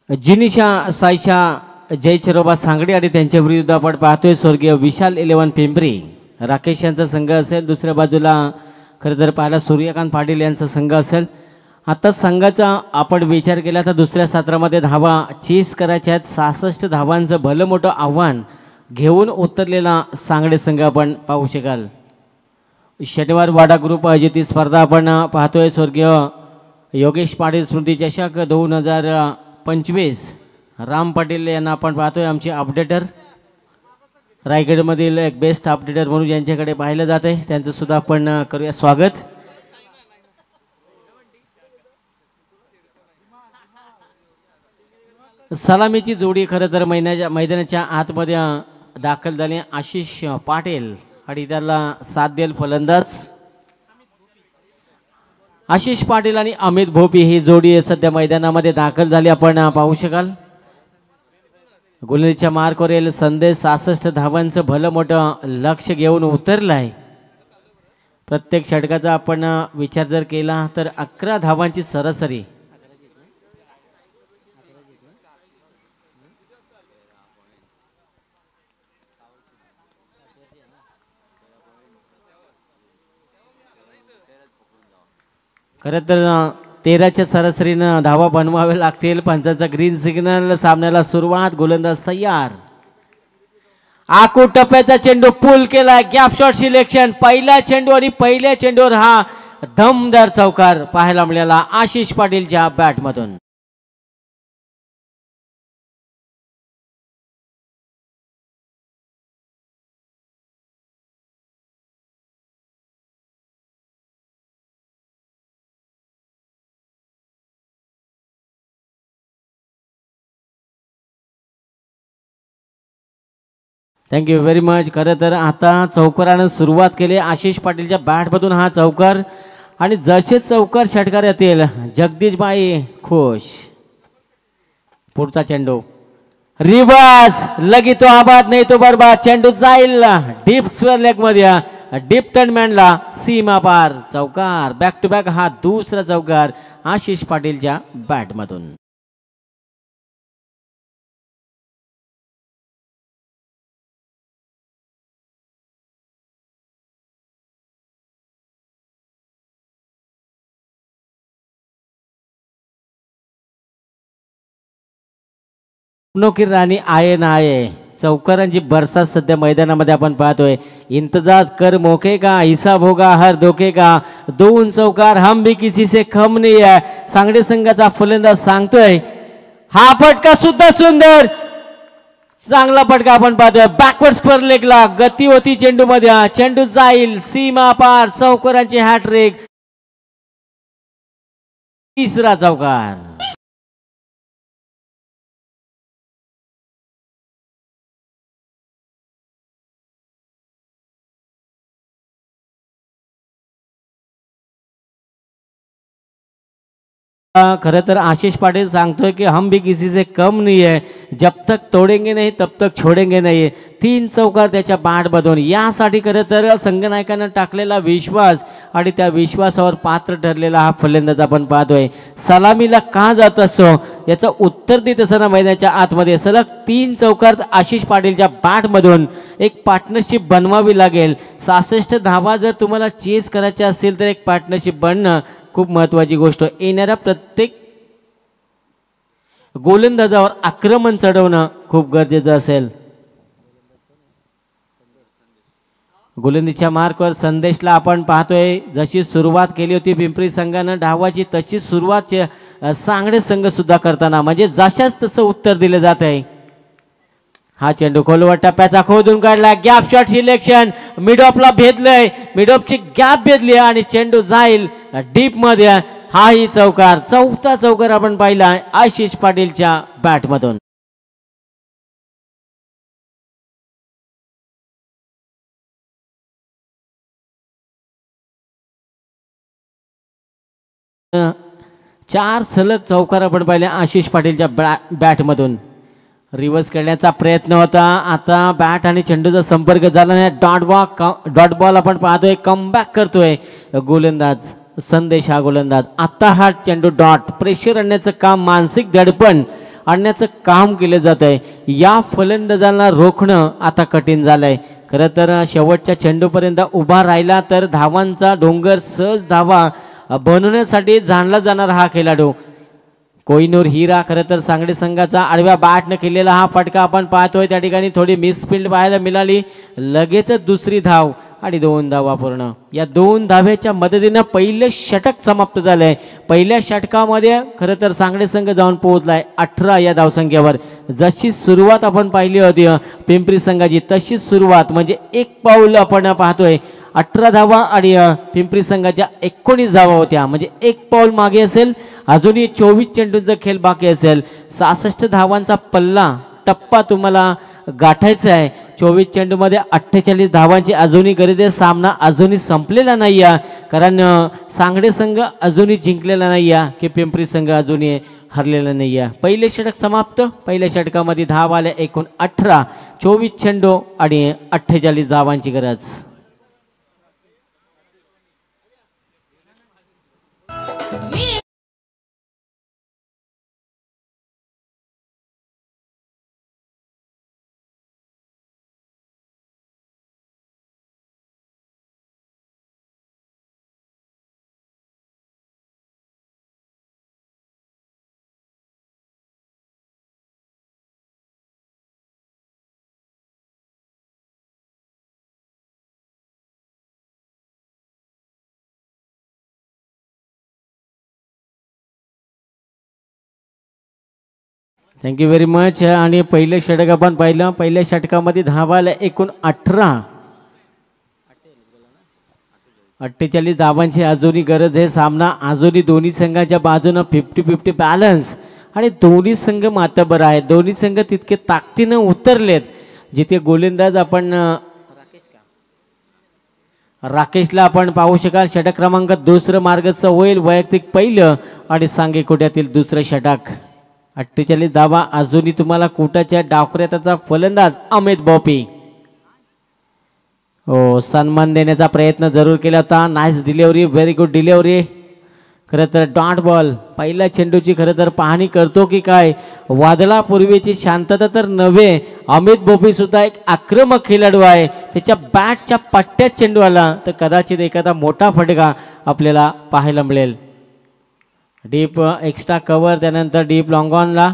जिनिशा साईशा जयचरोबा सांगडे आणि त्यांच्या विरुद्ध आपण पाहतोय स्वर्गीय विशाल 11 पिंपरी राकेश यांचा संघ असेल. दुसऱ्या बाजूला खरं तर पाहिला सूर्यकांत पाटील यांचा संघ असेल. आता संघाचा आपण विचार केला तर दुसऱ्या सत्रामध्ये धावा चेस करायच्या आहेत. 66 धावांचं भलं मोठं आव्हान घेऊन उतरलेला सांगडे संघ आपण पाहू शकाल. शनिवार वाडा ग्रुप आयोजित स्पर्धा आपण पाहतोय. स्वर्गीय योगेश पाटील स्मृती चषक 2025 राम पाटील यांना आपण पाहतोय. आमचे अपडेटर रायगडमधील एक बेस्ट अपडेटर म्हणून ज्यांच्याकडे पाहिलं जात आहे त्यांचं सुद्धा आपण करूया स्वागत. सलामीची जोडी खरं तर मैदानाच्या आतमध्ये दाखल झाली. आशिष पाटील आणि त्याला साथ देईल फलंदाज आशिष पाटील आणि अमित भोपी ही जोडी सध्या मैदानामध्ये दाखल झाली आपण पाहू शकाल. गोलंदाजीच्या मार्कवर येईल संदेश. 66 धावांचं भलं मोठं लक्ष घेऊन उतरलाय. प्रत्येक षटकाचा आपण विचार जर केला तर 11 धावांची सरासरी. खरं तर 13च्या सरासरीनं धावा बनवावे लागतील. पंचाचा ग्रीन सिग्नल. सामन्याला सुरुवात. गोलंदाज तयार. आकू टप्प्याचा चेंडू पूल केला. Gap shot selection. पहिला चेंडू आणि पहिल्या चेंडूवर हा दमदार चौकार पाहायला मिळाला आशिष पाटीलच्या बॅटमधून. Thank you very much. खरं तर आता चौकारानं सुरुवात केली आशिष पाटीलच्या बॅटमधून हा चौकार. आणि जसे चौकार षटकार येतील जगदीशबाई खुश. पुढचा चेंडू रिवर्स. लगी तो आबाद नाही तो बरबाद. चेंडू जाईल डीप स्क्वेअर लेग मध्ये. डीप तंडमॅनला सीमा पार. चौकार. बॅक टू बॅक हा दुसरा चौकार आशिष पाटीलच्या बॅटमधून. की राणी आये ना आये. चौकारांची बरसात सध्या मैदानामध्ये आपण पाहतोय. इंतजार कर मौके का हिसाब होगा हर धोके का. 2 चौकार हम भी किसी से कम नहीं है. सांगडे संघाचा फलंदाज सांगतोय. हा फटका सुद्धा सुंदर. चांगला फटका आपण पाहतोय. बॅकवर्ड स्क्वेअर लेगला गती होती चेंडू मध्ये. चेंडू जाईल सीमा पार. चौकारांची हॅट्रिक. तिसरा चौकार. खरं तर आशीष पाटील सांगतोय की हम भी किसी से कम नहीं है. जब तक तोडेंगे नहीं तब तक छोडेंगे नहीं. 3 चौकार त्याच्या बॅटमधून. यासाठी खरं तर संघनायकानं टाकलेला विश्वास आणि त्या विश्वासावर पात्र ठरलेला हा फलंदाज आपण पाहतोय. सलामीला का जात असतो याचं उत्तर देत असताना मैदानाच्या आतमध्ये सलग 3 चौकार आशिष पाटीलच्या बॅटमधून. एक पार्टनरशिप बनवावी लागेल. 66 धावा जर तुम्हाला चेस करायच्या असतील तर एक पार्टनरशिप बनणं खूप महत्त्वाची गोष्ट. येणाऱ्या प्रत्येक गोलंदाजावर आक्रमण चढवणं खूप गरजेचं असेल. गोलंदाजीच्या मार्कवर संदेशला आपण पाहतोय. जशी सुरुवात केली होती पिंपरी संघानं डावाची तशी सुरुवात सांगडे संघ सुद्धा करताना म्हणजे जशाच तसं उत्तर दिलं जात आहे. हा चेंडू खोलवर टप्प्याचा खोदून काढला. Gap shot selection. मिडऑफला भेदलंय. मिडऑफची गॅप भेदली आणि चेंडू जाईल डीप मध्ये. हाही चौकार. चौथा चौकार आपण पाहिला आशिष पाटीलच्या बॅटमधून. चार सलग चौकार आपण पाहिले आशिष पाटीलच्या बॅटमधून. रिव्हर्स करण्याचा प्रयत्न होता. आता बॅट आणि चेंडूचा संपर्क झाला नाही. डॉट बॉल आपण पाहतोय. कमबॅक करतोय गोलंदाज संदेश. हा गोलंदाज आता हा चेंडू डॉट. प्रेशर आणण्याचं काम. मानसिक दडपण आणण्याचं काम केलं जात आहे. या फलंदाजांना रोखणं आता कठीण झालं आहे. खरं तर शेवटच्या चेंडूपर्यंत उभा राहिला तर धावांचा डोंगर सहज धावा बनवण्यासाठी जाणला जाणार हा खेळाडू कोहिनूर हिरा. खरं तर सांगली संघाचा आडव्या बॅटनं केलेला हा फटका आपण पाहतोय. त्या ठिकाणी थोडी मिसफिल्ड पाहायला मिळाली. लगेच दुसरी धाव आणि 2 धावा पूर्ण. या 2 धावेच्या मदतीनं पहिलं षटक समाप्त झालंय. पहिल्या षटकामध्ये खरं तर सांगली संघ जाऊन पोहोचलाय 18 या धावसंख्येवर. जशी सुरुवात आपण पाहिली होती पिंपरी संघाची तशीच सुरुवात म्हणजे एक पाऊल आपण पाहतोय. 18 धावा आणि पिंपरी संघाच्या 19 धावा होत्या म्हणजे एक पाऊल मागे असेल. अजूनही 24 चेंडूंचा खेळ बाकी असेल. 66 धावांचा पल्ला टप्पा तुम्हाला गाठायचा आहे. 24 चेंडूमध्ये 48 धावांची अजूनही गरज आहे. सामना अजूनही संपलेला नाही आहे कारण सांगडे संघ अजूनही जिंकलेला नाही आहे की पिंपरी संघ अजूनही हरलेला नाही आहे. पहिले षटक समाप्त. पहिल्या षटकामध्ये धावा आल्या एकूण 18. 24 चेंडू आणि 48 धावांची गरज. Thank you very much. आणि पहिलं षटक आपण पाहिलं. पहिल्या षटकामध्ये धावाला एकूण 18. 48 धावांची अजूनही गरज आहे. सामना अजूनही दोन्ही संघाच्या बाजूनं 50-50 बॅलन्स आणि दोन्ही संघ मातबर आहेत. दोन्ही संघ तितके ताकदीनं उतरलेत. जिथे गोलंदाज आपण राकेशला आपण पाहू शकाल. षटक क्रमांक 2 मार्गचं होईल. वैयक्तिक पहिलं आणि सांगे कोट्यातील दुसरं षटक. 48 धावा अजूनही तुम्हाला कोटाच्या डावखऱ्याचा फलंदाज अमित बोपी हो सन्मान देण्याचा प्रयत्न जरूर केला होता. Nice delivery. Very good delivery. खरं तर डॉट बॉल पहिल्या चेंडूची खरं तर पाहणी करतो की काय. वादळापूर्वीची शांतता तर नव्हे. अमित बोपी सुद्धा एक आक्रमक खेळाडू आहे. त्याच्या बॅटच्या पट्ट्यात चेंडू आला तर कदाचित एखादा मोठा फटका आपल्याला पाहायला मिळेल. डीप एक्स्ट्रा कव्हर त्यानंतर डीप लॉंग ऑनला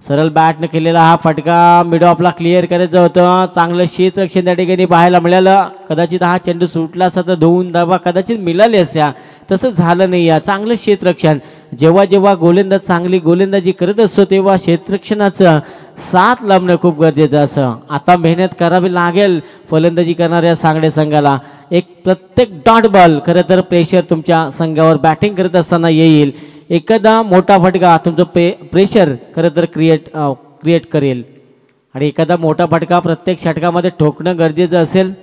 सरळ बॅटनं केलेला हा फटका मिड ऑफला क्लिअर करायचं होतं. चांगलं शीतरक्षण त्या ठिकाणी पाहायला मिळालं. कदाचित हा चेंडू सुटला असता तर 2 धावा कदाचित मिळाली असत्या. तसं झालं नाही आहे. चांगलं क्षेत्ररक्षण. जेव्हा जेव्हा गोलंदाज चांगली गोलंदाजी करत असतो तेव्हा क्षेत्ररक्षणाचं साथ लाभणं खूप गरजेचं असं. आता मेहनत करावी लागेल फलंदाजी करणाऱ्या सांगडे संघाला. एक प्रत्येक डॉट बॉल खरं तर प्रेशर तुमच्या संघावर बॅटिंग करत असताना येईल. एखादा मोठा फटका तुमचं प्रेशर खरं तर क्रिएट करेल आणि एखादा मोठा फटका प्रत्येक षटकामध्ये ठोकणं गरजेचं असेल.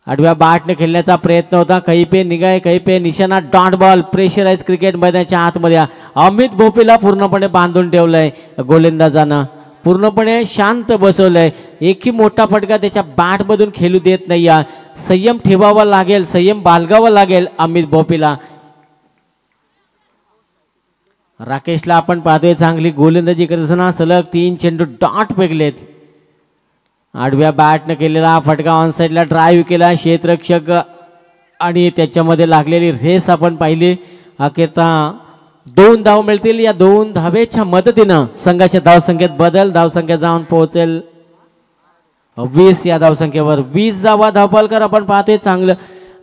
आडव्या बॅटने खेळण्याचा प्रयत्न होता. काही पे निघाय काही पे निशाणा. डॉट बॉल प्रेशराइज क्रिकेट मैदानाच्या आतमध्ये अमित भोपेला पूर्णपणे बांधून ठेवलंय. गोलंदाजानं पूर्णपणे शांत बसवलंय. एकही मोठा फटका त्याच्या बॅटमधून खेळू देत नाही. संयम ठेवावा लागेल. संयम बाळगावा लागेल अमित भोपेला. राकेशला आपण पाहतोय चांगली गोलंदाजी करत असताना सलग 3 चेंडू डॉट फेकलेत. आडव्या बॅटनं केलेला फटका ऑन साईडला ड्राईव्ह केला क्षेत्ररक्षक आणि त्याच्यामध्ये लागलेली रेस आपण पाहिली. अखेरता 2 धाव मिळतील. या 2 धावेच्या मदतीनं संघाच्या धावसंख्येत बदल. धावसंख्या जाऊन पोहोचेल 20 या धावसंख्येवर. 20 धावा धावपालकर आपण पाहतोय.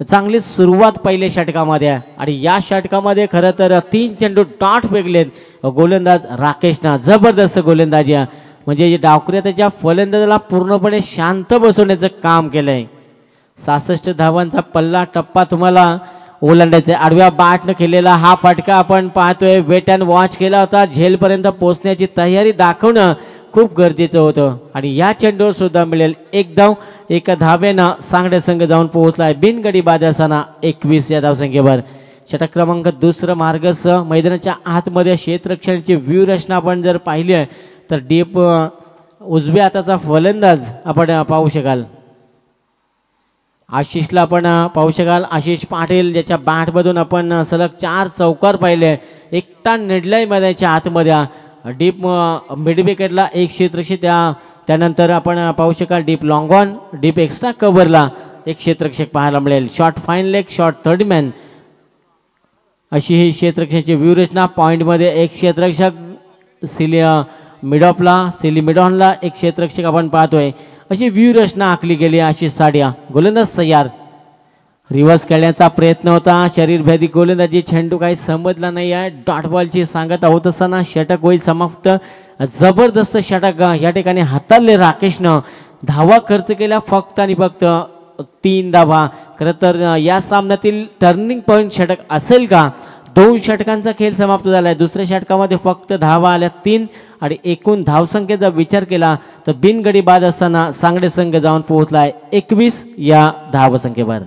चांगली सुरुवात पहिल्या षटकामध्ये आणि या षटकामध्ये खरं तर 3 चेंडू डॉट फेकलेत गोलंदाज राकेशना. जबरदस्त गोलंदाजी म्हणजे डावखऱ्या त्याच्या फलंदाजाला पूर्णपणे शांत बसवण्याचं काम केलंय. 66 धावांचा पल्ला टप्पा तुम्हाला ओलांडायचा. आडव्या बॅटनं केलेला हा फटका आपण पाहतोय. वेट अँड वॉच केला होता. झेलपर्यंत पोहोचण्याची तयारी दाखवणं खूप गरजेचं होतं आणि या चेंडूवर सुद्धा मिळेल 1 धाव. एका धावेनं सांगडे संघ जाऊन पोहोचलाय बिनगडी बाद असताना 21 या धावसंख्येवर. षटक क्रमांक 2 मार्गसह मैदानाच्या आतमध्ये क्षेत्ररक्षणाची व्यूहरचना आपण जर पाहिली तर डीप उजव्या हाताचा फलंदाज आपण पाहू शकाल. आशिषला आपण पाहू शकाल. आशिष पाटील ज्याच्या बॅटमधून आपण सलग 4 चौकार पाहिले. एकटा नेडलाय मैदानाच्या आतमध्ये डीप मिड विकेटला एक क्षेत्ररक्षक त्यानंतर आपण पाहू शकाल deep long on deep extra कव्हरला एक क्षेत्ररक्षक पाहायला मिळेल. Short fine leg short third man अशी ही क्षेत्ररक्षकाची व्यूहरचना. पॉईंटमध्ये एक क्षेत्ररक्षक मिड ऑनला एक क्षेत्ररक्षक आपण पाहतोय. अशी व्यूहरचना आखली गेली. आशिष साडिया गोलंदाज तयार. रिव्हर्स खेळण्याचा प्रयत्न होता. शरीरभेदी गोलंदाजी चेंडू काही समजला नाही आहे. डॉट बॉलची सांगत आहोत असताना षटक होईल समाप्त. जबरदस्त षटक या ठिकाणी हाताळले राकेशनं. धावा खर्च केल्या फक्त आणि फक्त 3 धावा. खरं तर या सामन्यातील टर्निंग पॉईंट षटक असेल का? 2 षटकांचा खेळ समाप्त झाला आहे. दुसऱ्या षटकामध्ये फक्त धावा आल्या 3 आणि एकूण धावसंख्येचा विचार केला तर बिनगडी बाद असताना सांगडे संघ जाऊन पोहोचला आहे 21 या धावसंख्येवर.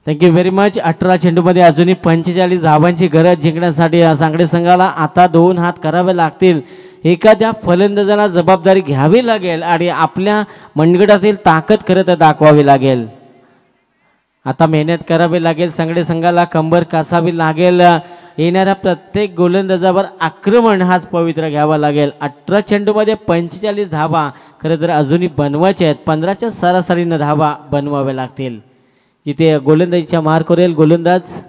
Thank you very much. 18 चेंडूमध्ये अजूनही 45 धावांची गरज जिंकण्यासाठी सांगडे संघाला आता 2 हात करावे लागतील. एखाद्या फलंदाजाला जबाबदारी घ्यावी लागेल आणि आपल्या मनगटातील ताकद खरं तर दाखवावी लागेल. आता मेहनत करावी लागेल. सांगडे संघाला कंबर कासावी लागेल. येणाऱ्या प्रत्येक गोलंदाजावर आक्रमण हाच पवित्र घ्यावा लागेल. 18 चेंडूमध्ये 45 धावा खरं तर अजूनही बनवायचे आहेत. 15च्या सरासरीनं धावा बनवाव्या लागतील. जिथे गोलंदाजीच्या मार करेल गोलंदाज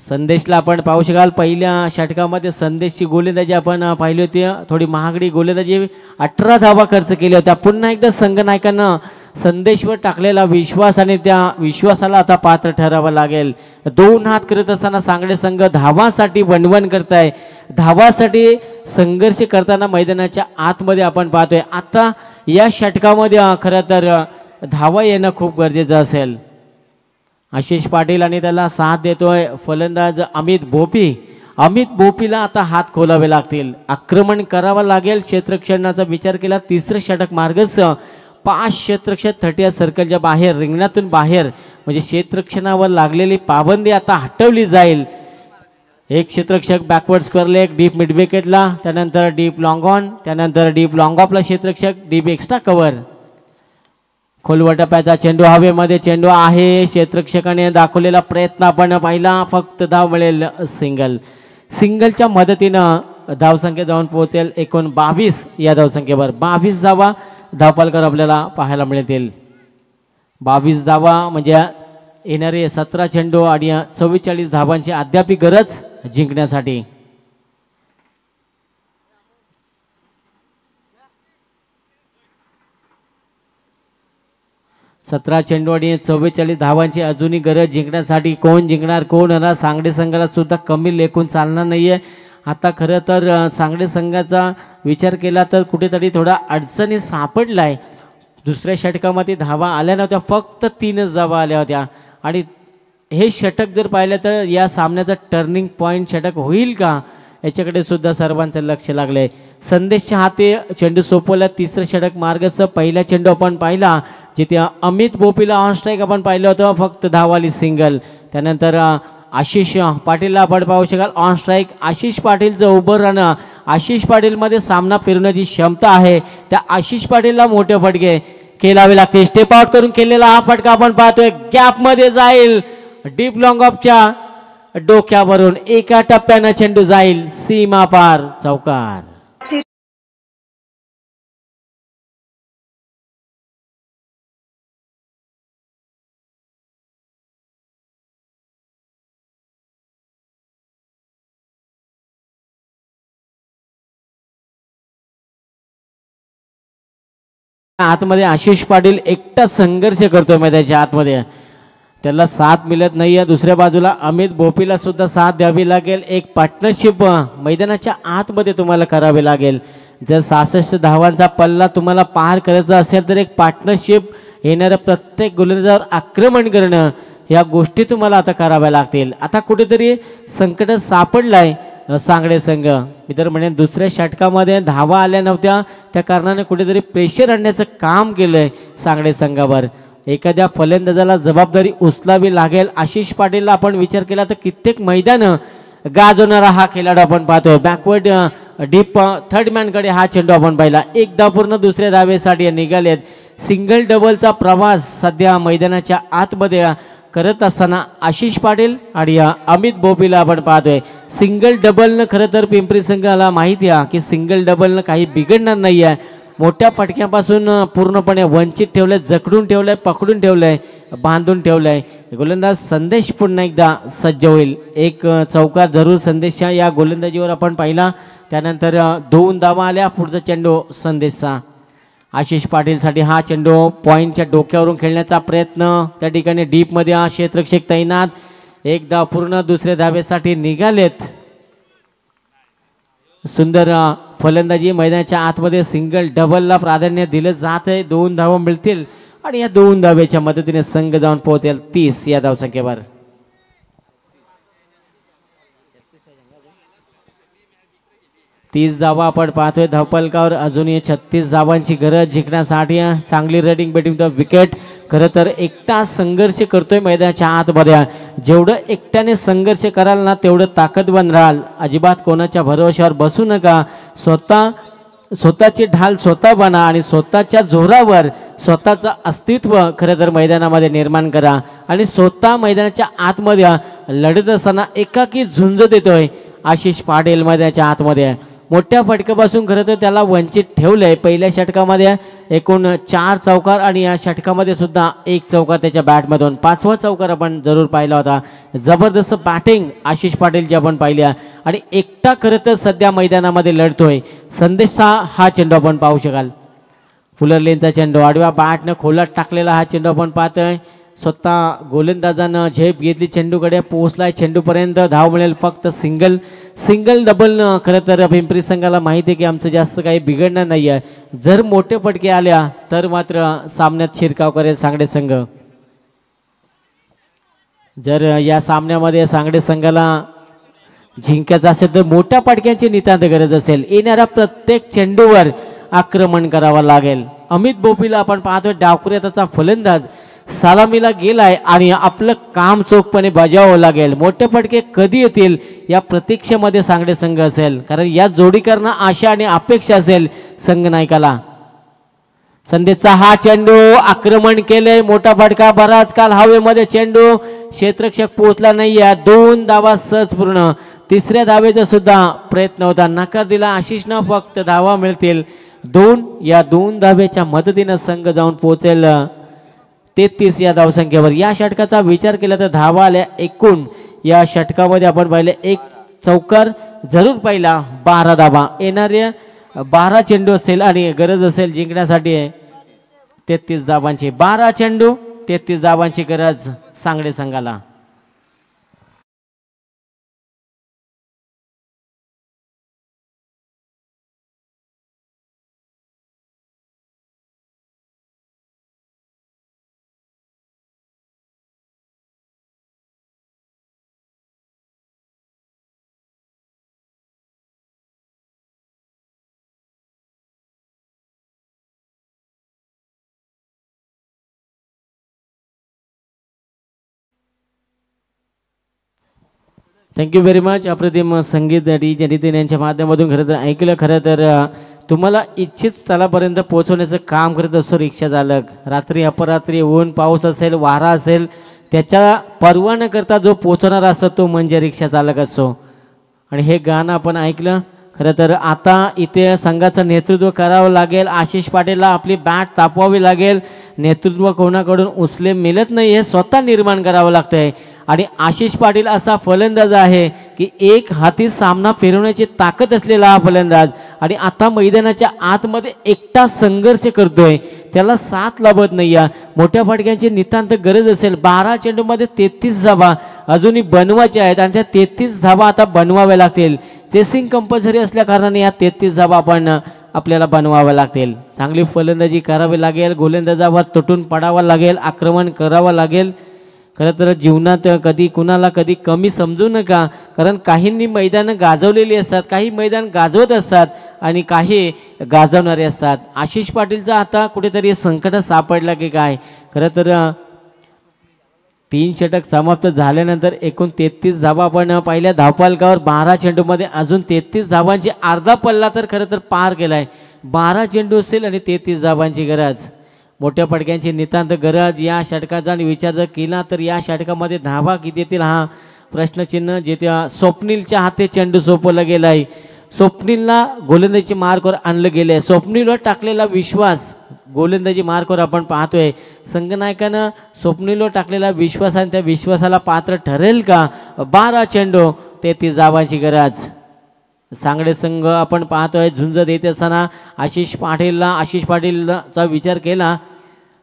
संदेशला आपण पाहू शकाल. पहिल्या षटकामध्ये संदेशची गोलंदाजी आपण पाहिली होती. थोडी महागडी गोलंदाजी 18 धावा खर्च केल्या होत्या. पुन्हा एकदा संघनायकांना संदेशवर टाकलेला विश्वास आणि त्या विश्वासाला आता पात्र ठरावं लागेल. 2 हात करत असताना सांगडे संघ धावासाठी वणवण करताय. धावासाठी संघर्ष करताना मैदानाच्या आतमध्ये आपण पाहतोय. आता या षटकामध्ये खरं तर धावा येणं खूप गरजेचं असेल. आशिष पाटील आणि त्याला साथ देतोय फलंदाज अमित भोपीला आता हात खोलावे लागतील. आक्रमण करावं लागेल. क्षेत्ररक्षणाचा विचार केला. 3रं षटक मार्गच 5 क्षेत्ररक्षक 30 सर्कलच्या बाहेर रिंगणातून बाहेर म्हणजे क्षेत्ररक्षणावर लागलेली पाबंदी आता हटवली जाईल. एक क्षेत्ररक्षक backward square leg deep mid विकेटला त्यानंतर डीप लॉंग ऑन त्यानंतर डीप लॉंग ऑफला क्षेत्ररक्षक डीप एक्स्ट्रा कव्हर. खोलवर टप्प्याचा चेंडू हवेमध्ये चेंडू आहे. क्षेत्ररक्षकाने दाखवलेला प्रयत्न आपण पाहिला. फक्त धाव मिळेल सिंगलच्या मदतीनं धावसंख्या जाऊन पोहोचेल 22 या धावसंख्येवर. 22 धावा धावपालकर आपल्याला पाहायला मिळतील. 22 धावा म्हणजे येणारे 17 चेंडू आणि 44 धावांची अद्याप गरज जिंकण्यासाठी. सतरा चेंडू आणि 44 धावांची अजूनही गरज जिंकण्यासाठी. कोण जिंकणार कोण होणार सांगडे संघाला सुद्धा कमी लेखून चालणार नाहीये. आता खरं तर सांगडे संघाचा विचार केला तर कुठेतरी थोडा अडचणी सापडलाय. दुसऱ्या षटकामध्ये धावा आल्या नव्हत्या. फक्त 3च धावा आल्या होत्या आणि हे षटक जर पाहिलं तर या सामन्याचा टर्निंग पॉईंट षटक होईल का याच्याकडे सुद्धा सर्वांचं लक्ष लागलंय. संदेशच्या हाती चेंडू सोपवला. 3रं षटक मार्गचं पहिला चेंडू आपण पाहिला जिथे अमित भोपीला ऑन स्ट्राईक आपण पाहिलं होतं. फक्त धावाली सिंगल. त्यानंतर आशिष पाटीलला आपण पाहू शकाल ऑन स्ट्राईक. आशिष पाटीलचं उभं राहणं आशिष पाटीलमध्ये सामना फिरवण्याची क्षमता आहे. त्या आशिष पाटीलला मोठे फटके खेळावे लागते. स्टेप आउट करून केलेला हा फटका आपण पाहतोय गॅपमध्ये जाईल. डीप लॉंग ऑफच्या डोक्यावरून एका टप्प्यानं चेंडू जाईल सीमा पार चौकार. आतमध्ये आशिष पाटील एकटा संघर्ष करतोय मैदानाच्या आतमध्ये. त्याला साथ मिळत नाहीये. दुसऱ्या बाजूला अमित भोपीला सुद्धा साथ द्यावी लागेल. एक पार्टनरशिप मैदानाच्या आतमध्ये तुम्हाला करावे लागेल. जर 66 धावांचा पल्ला तुम्हाला पार करायचा असेल तर एक पार्टनरशिप येणाऱ्या प्रत्येक गोलंदाजावर आक्रमण करणं या गोष्टी तुम्हाला आता कराव्या लागतील. आता कुठेतरी संकट सापडलाय सांगडे संघ. मी तर म्हणेन दुसऱ्या षटकामध्ये धावा आल्या नव्हत्या त्या कारणाने कुठेतरी प्रेशर आणण्याचं काम केलंय सांगडे संघावर. एखाद्या फलंदाजाला जबाबदारी उचलावी लागेल. आशिष पाटीलला आपण विचार केला तर कित्येक मैदानं गाजवणारा हा खेळाडू आपण पाहतोय. बॅकवर्ड डीप थर्ड मॅनकडे हा चेंडू आपण पाहिला. एक धाव पूर्ण दुसऱ्या धावेसाठी निघालेत. सिंगल डबलचा प्रवास सध्या मैदानाच्या आतमध्ये करत असताना आशिष पाटील आणि अमित बोपीला आपण पाहतोय. सिंगल डबलनं खरं तर पिंपरी संघाला माहिती आहे की सिंगल डबलनं काही बिघडणार नाही आहे. मोठ्या फटक्यापासून पूर्णपणे वंचित ठेवलंय, जखडून ठेवलंय, पकडून ठेवलंय, बांधून ठेवलंय. गोलंदाज संदेश पुन्हा एकदा सज्ज होईल. एक चौकार जरूर संदेश या गोलंदाजीवर आपण पाहिला. त्यानंतर 2 धावा आल्या. पुढचा चेंडू संदेशचा. आशिष पाटीलसाठी हा चेंडू पॉईंटच्या डोक्यावरून खेळण्याचा प्रयत्न. त्या ठिकाणी डीपमध्ये हा क्षेत्ररक्षक तैनात. एक धाव पूर्ण दुसऱ्या धावेसाठी निघालेत. सुंदर फलंदाजी. मैदानाच्या आतमध्ये सिंगल डबलला प्राधान्य दिलं जात आहे. 2 धावा मिळतील आणि या 2 धावेच्या मदतीने संघ जाऊन पोहोचेल 30 या धावसंख्येवर. 30 धावा आपण पाहतोय धावफलकावर. अजूनही 36 धावांची गरज जिंकण्यासाठी. चांगली रनिंग बॅटिंग द विकेट. खरं तर एकटा संघर्ष करतोय मैदानाच्या आतमध्ये. जेवढं एकट्याने संघर्ष कराल ना तेवढं ताकदवान राहाल. अजिबात कोणाच्या भरोश्यावर बसू नका. स्वतःची ढाल स्वतः बना आणि स्वतःच्या जोरावर स्वतःचं अस्तित्व खरं तर मैदानामध्ये निर्माण करा. आणि स्वतः मैदानाच्या आतमध्ये लढत असताना एकाकी झुंज देतोय आशिष पाटील मैदानाच्या आतमध्ये. मोठ्या फटक्यापासून खरं तर त्याला वंचित ठेवलंय. पहिल्या षटकामध्ये एकूण 4 चौकार आणि या षटकामध्ये सुद्धा 1 चौकार त्याच्या बॅटमधून. 5वा चौकार आपण जरूर पाहिला होता. जबरदस्त बॅटिंग आशिष पाटीलची आपण पाहिली आणि एकटा खरं तर सध्या मैदानामध्ये लढतोय. संदेशचा हा चेंडू आपण पाहू शकाल. फुलर लेनचा चेंडू आडव्या बॅटनं खोलात टाकलेला हा चेंडू आपण पाहतोय. स्वतः गोलंदाजानं झेप घेतली. चेंडूकडे पोहोचलाय. चेंडूपर्यंत धाव मिळेल फक्त सिंगल डबलनं. खरं तर पिंपरी संघाला माहिती आहे की आमचं जास्त काही बिघडणार नाही आहे. जर मोठे फटके आल्या तर मात्र सामन्यात शिरकाव करेल सांगडे संघ. जर या सामन्यामध्ये सांगडे संघाला जिंकायचं असेल तर मोठ्या फटक्यांची नितांत गरज असेल. येणाऱ्या प्रत्येक चेंडूवर आक्रमण करावं लागेल. अमित बोपीला आपण पाहतोय. डावखुऱ्या त्याचा फलंदाज सलामीला गेलाय आणि आपलं काम चोखपणे बजावावं लागेल. मोठे फटके कधी येतील या प्रतीक्षेमध्ये सांगडे संघ असेल. कारण या जोडीकरना आशा आणि अपेक्षा असेल संघनायकाला. संदेशचा हा चेंडू आक्रमण केले. मोठा फटका. बराच काल हवेमध्ये चेंडू. क्षेत्ररक्षक पोहोचला नाही. 2 धावा सहज पूर्ण. 3ऱ्या धावेचा सुद्धा प्रयत्न होता. नकार दिला आशिषनं. फक्त धावा मिळतील 2. या 2 धावेच्या मदतीनं संघ जाऊन पोहोचेल 33 या धावसंख्येवर. या षटकाचा विचार केला तर धावा आल्या एकूण या षटकामध्ये आपण पाहिले 1 चौकार जरूर पाहिला. 12 धावा. येणारे 12 चेंडू असेल आणि गरज असेल जिंकण्यासाठी 33 धावांची. 12 चेंडू 33 धावांची गरज सांगडे संघाला. Thank you very much. अप्रतिम संगीत डी जनितीन यांच्या माध्यमातून खरं तर ऐकलं. खरं तर तुम्हाला इच्छित स्थळापर्यंत पोहोचवण्याचं काम करत असतो रिक्षा चालक. रात्री अपरात्री ऊन पाऊस असेल वारा असेल त्याच्या पर्वा न करता जो पोहोचवणारा असतो तो म्हणजे रिक्षा चालक असतो. आणि हे गाणं आपण ऐकलं. खरं तर आता इथे संघाचं नेतृत्व करावं लागेल. आशिष पाटीलला आपली बॅट तापवावी लागेल. नेतृत्व कोणाकडून उचले मिळत नाही हे स्वतः निर्माण करावं लागतंय. आणि आशिष पाटील असा फलंदाज आहे की एक हाती सामना फिरवण्याची ताकद असलेला हा फलंदाज. आणि आता मैदानाच्या आतमध्ये एकटा संघर्ष करतोय. त्याला साथ लाभत नाही. मोठ्या फटक्यांची नितांत गरज असेल. 12 चेंडूमध्ये 33 धावा अजूनही बनवायच्या आहेत आणि त्या 33 धावा आता बनवाव्या लागतील. चेसिंग कंपल्सरी असल्या कारणाने या 33 धावा आपण आपल्याला बनवावं लागतील. चांगली फलंदाजी करावी लागेल, गोलंदाजावर तुटून पडावं लागेल, आक्रमण करावं लागेल. खरं तर जीवनात कधी कुणाला कधी कमी समजू नका, कारण काहींनी मैदानं गाजवलेली असतात, काही मैदान गाजवत असतात आणि काही गाजवणारे असतात. आशिष पाटीलचा आता कुठेतरी संकट सापडला की काय. खरं तर 3 षटक समाप्त झाल्यानंतर एकूण 33 धावा आपण पहिल्या धावफलकावर 12 चेंडूमध्ये अजून 33 धावांची अर्धा पल्ला तर खरं तर पार केला आहे. 12 चेंडू असेल आणि 33 धावांची गरज, मोठ्या पडक्यांची नितांत गरज. या षटकाचा आणि विचार जर केला तर या षटकामध्ये धावा किती येतील हा प्रश्नचिन्ह जे त्या स्वप्नीलच्या हाती चेंडू सोपवला गेला आहे. स्वप्नीलला गोलंदाजी मार्कवर आणलं गेलं आहे. स्वप्नीलवर टाकलेला विश्वास गोलंदाजी मार्कवर आपण पाहतोय. संघनायकानं स्वप्नीलवर टाकलेला विश्वास आणि त्या विश्वासाला पात्र ठरेल का. 12 चेंडू 33 धावांची गरज. सांगडे संघ आपण पाहतोय झुंज देत असताना आशिष पाटीलचा विचार केला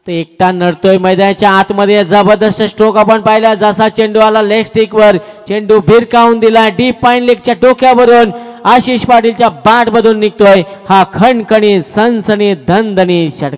तर एकटा नडतोय मैदानाच्या आतमध्ये. जबरदस्त स्ट्रोक आपण पाहिला, जसा चेंडू आला लेग स्टिकवर, चेंडू भिरकावून दिला डीप पाईन लेगच्या डोक्यावरून आशिष पाटीलच्या बॅट मधून निघतोय हा खणखणी सनसनी धनधनी षटक.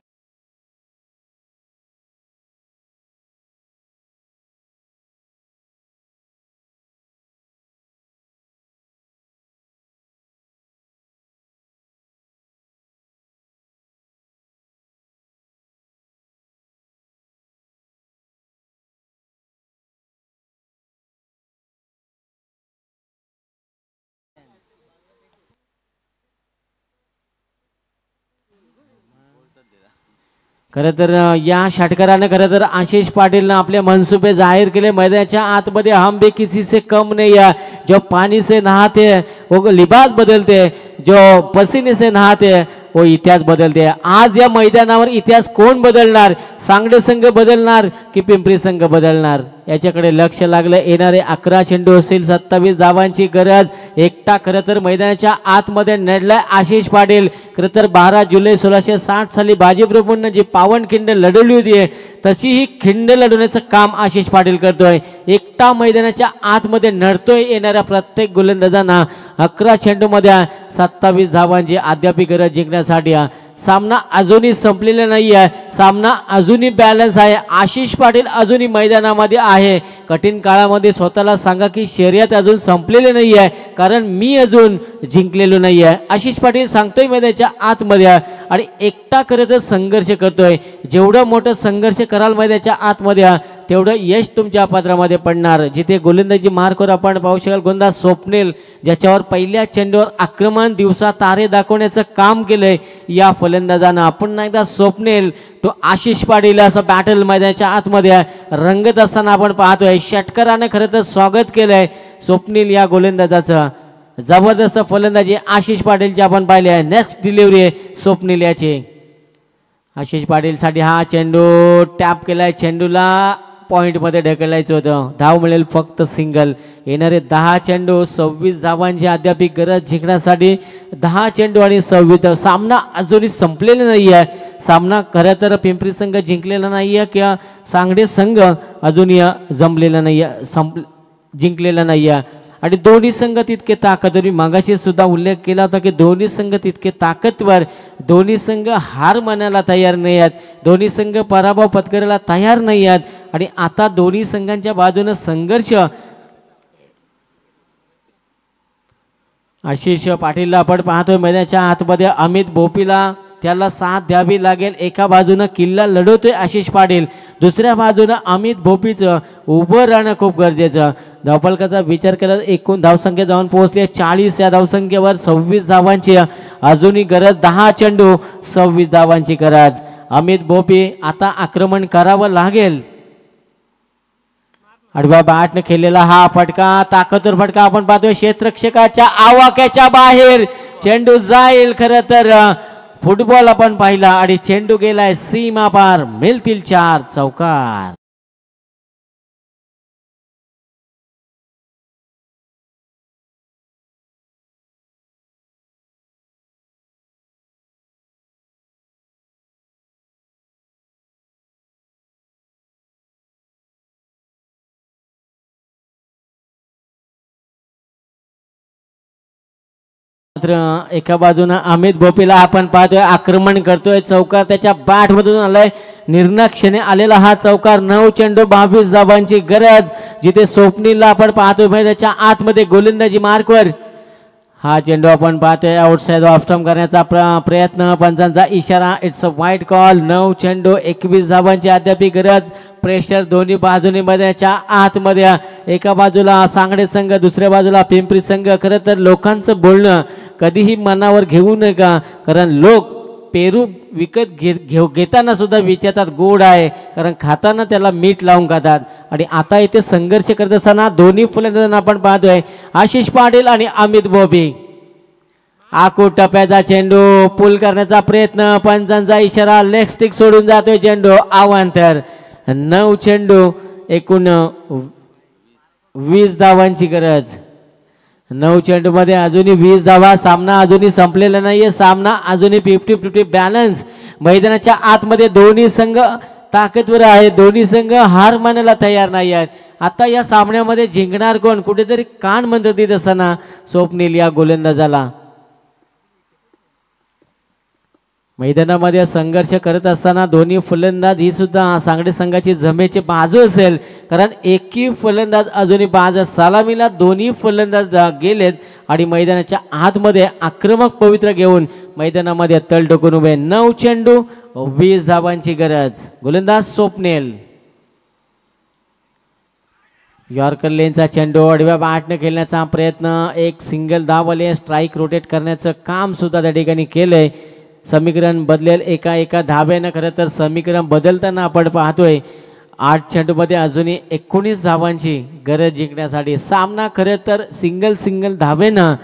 खरं तर या षटकारानं खरं तर आशिष पाटीलनं आपले मनसुबे जाहीर केले. मैदानाच्या आतमध्ये हम भी किसी से कम नहीं है, जो पानी से नहाते वो लिबास बदलते, जो पसीने से नहाते वो इतिहास बदलते. आज या मैदानावर इतिहास कोण बदलणार, सांगडे संघ बदलणार की पिंपरी संघ बदलणार, याच्याकडे लक्ष लागलं. येणारे 11 चेंडू असतील, 27 धावांची गरज. एकटा खरं तर मैदानाच्या आतमध्ये नडलाय आशिष पाटील. खरं तर 12 जुलै 1660 साली बाजीप्रभूंना जी पावन खिंड लढवली होती तशी ही खिंड लढवण्याचं काम आशिष पाटील करतोय. एकटा मैदानाच्या आतमध्ये नडतोय. येणाऱ्या प्रत्येक गोलंदाजांना 11 चेंडूमध्ये 27 धावांची अद्यापी गरज जिंकण्यासाठी. सामना अजूनही संपलेला नाही आहे, सामना अजूनही बॅलन्स आहे. आशिष पाटील अजूनही मैदानामध्ये आहे. कठीण काळामध्ये स्वतःला सांगा की शर्यत अजून संपलेली नाही आहे, कारण मी अजून जिंकलेलो नाही आहे, आशिष पाटील सांगतोय मैदानाच्या आतमध्ये. आणि एकटा खरं तर संघर्ष करतोय. जेवढं मोठं संघर्ष कराल मैदानाच्या आतमध्ये तेवढं यश तुमच्या पात्रामध्ये पडणार. जिथे गोलंदाजी मार्कवर आपण पाहू शकाल गोलंदाज स्वप्नील, ज्याच्यावर पहिल्या चेंडूवर आक्रमण दिवसा तारे दाखवण्याचं काम केलंय या फलंदाजानं. आपण एकदा स्वप्नील तो आशिष पाटील असं बॅटल मैदानाच्या आतमध्ये रंगत असताना आपण पाहतोय. षटकारानं खरं तर स्वागत केलंय स्वप्नील या गोलंदाजाचं. जबरदस्त फलंदाजी आशिष पाटीलची आपण पाहिली आहे. नेक्स्ट डिलिव्हरी आहे स्वप्नील याची. आशिष पाटीलसाठी हा चेंडू टॅप केलाय, चेंडूला पॉईंटमध्ये ढकलायचं होतं, धाव मिळेल फक्त सिंगल. येणारे 10 चेंडू 26 धावांची अद्याप गरज जिंकण्यासाठी. 10 चेंडू आणि 26. सामना अजूनही संपलेला नाही आहे. सामना खरं तर पिंपरी संघ जिंकलेला नाही आहे किंवा सांगडे संघ अजूनही जमलेला नाही आहे, जिंकलेला नाही आहे. आणि दोन्ही संघ तितके ताकदवर, मागाशी सुद्धा उल्लेख केला होता की दोन्ही संघ तितके ताकदवर, दोन्ही संघ हार मानायला तयार नाही आहेत, दोन्ही संघ पराभव पत्करायला तयार नाही आहेत. आणि आता दोन्ही संघांच्या बाजूने संघर्ष. आशिष पाटीलला आपण पाहतोय मैदानाच्या आतमध्ये. अमित भोपीला त्याला साथ द्यावी लागेल. एका बाजूनं किल्ला लढवतोय आशिष पाटील, दुसऱ्या बाजूनं अमित भोपीचं उभं राहणं खूप गरजेचं. धावफलकाचा विचार केला एकूण धावसंख्या जाऊन पोहोचली 40. या धावसंख्येवर 26 धावांची अजूनही गरज. 10 चेंडू 26 धावांची गरज. अमित भोपी आता आक्रमण करावं लागेल. आडव्या बॅटने खेळलेला हा फटका, ताकदवर फटका आपण पाहतोय क्षेत्ररक्षकाच्या आवाक्याच्या बाहेर. चेंडू जाईल खरं तर फुटबॉल आपण पाहिला आणि चेंडू गेलाय सीमा पार. मिळतील 4 चौकार. मात्र एका बाजूनं अमित भोपीला आपण पाहतोय आक्रमण करतोय. चौकार त्याच्या बॅट मधून आलाय. निर्णाक्षणे आलेला हा चौकार. 9 चेंडू 22 धावांची गरज. जिथे स्वप्नीलला आपण पाहतोय मैदानाच्या आतमध्ये गोलंदाजी मार्कवर. हा चेंडू आपण पाहतोय आउटसाइड ऑफ स्टंप करण्याचा प्रयत्न. पंचांचा इशारा. इट्स अ वाईट कॉल. 9 चेंडू 21 धावांची अद्याप गरज. प्रेशर दोन्ही बाजूने मैदानाच्या आतमध्ये. एका बाजूला सांगडे संघ, दुसऱ्या बाजूला पिंपरी संघ. खरं तर लोकांचं बोलणं कधीही मनावर घेऊ नये का, कारण लोक पेरू विकत घेताना सुद्धा विचारतात गोड आहे, कारण खाताना त्याला मीठ लावून खातात. आणि आता इथे संघर्ष करत असताना दोन्ही फलंदाजांना आपण पाहतोय आशिष पाटील आणि अमित भोपी. आखूड टप्प्याचा चेंडू पुल करण्याचा प्रयत्न. पंचांचा इशारा. लेग स्टिक सोडून जातोय चेंडू. अवांतर. 9 चेंडू एकूण 20 धावांची गरज. 9 चेंडू मध्ये अजूनही 20 धावा. सामना अजूनही संपलेला नाहीये. सामना अजूनही 50-50 बॅलन्स. मैदानाच्या आतमध्ये दोन्ही संघ ताकदवर आहे. दोन्ही संघ हार मानायला तयार नाही आहेत. आता या सामन्यामध्ये जिंकणार कोण, कुठेतरी कान मंत्र देत असताना स्वप्नील या गोलंदाजाला. मैदानामध्ये संघर्ष करत असताना दोन्ही फलंदाज ही सुद्धा सांगडे संघाची जमेची बाजू असेल, कारण एकही फलंदाज अजूनही बाद. सलामीला दोन्ही फलंदाज गेलेत आणि मैदानाच्या आतमध्ये आक्रमक पवित्र घेऊन मैदानामध्ये तळ टोकून उभे. 9 चेंडू 20 धावांची गरज. गोलंदाज स्वप्नील. यॉर्कर लेनचा चेंडू आडव्या बॅटने खेळण्याचा प्रयत्न. एक सिंगल धावले. स्ट्राईक रोटेट करण्याचं काम सुद्धा त्या ठिकाणी केलंय. समीकरण बदलेल एका धाब्यानं. खरं तर समीकरण बदलताना आपण पाहतोय 8 चेंडूमध्ये अजूनही 19 धावांची गरज जिंकण्यासाठी. सामना खरं तर सिंगल धाब्यानं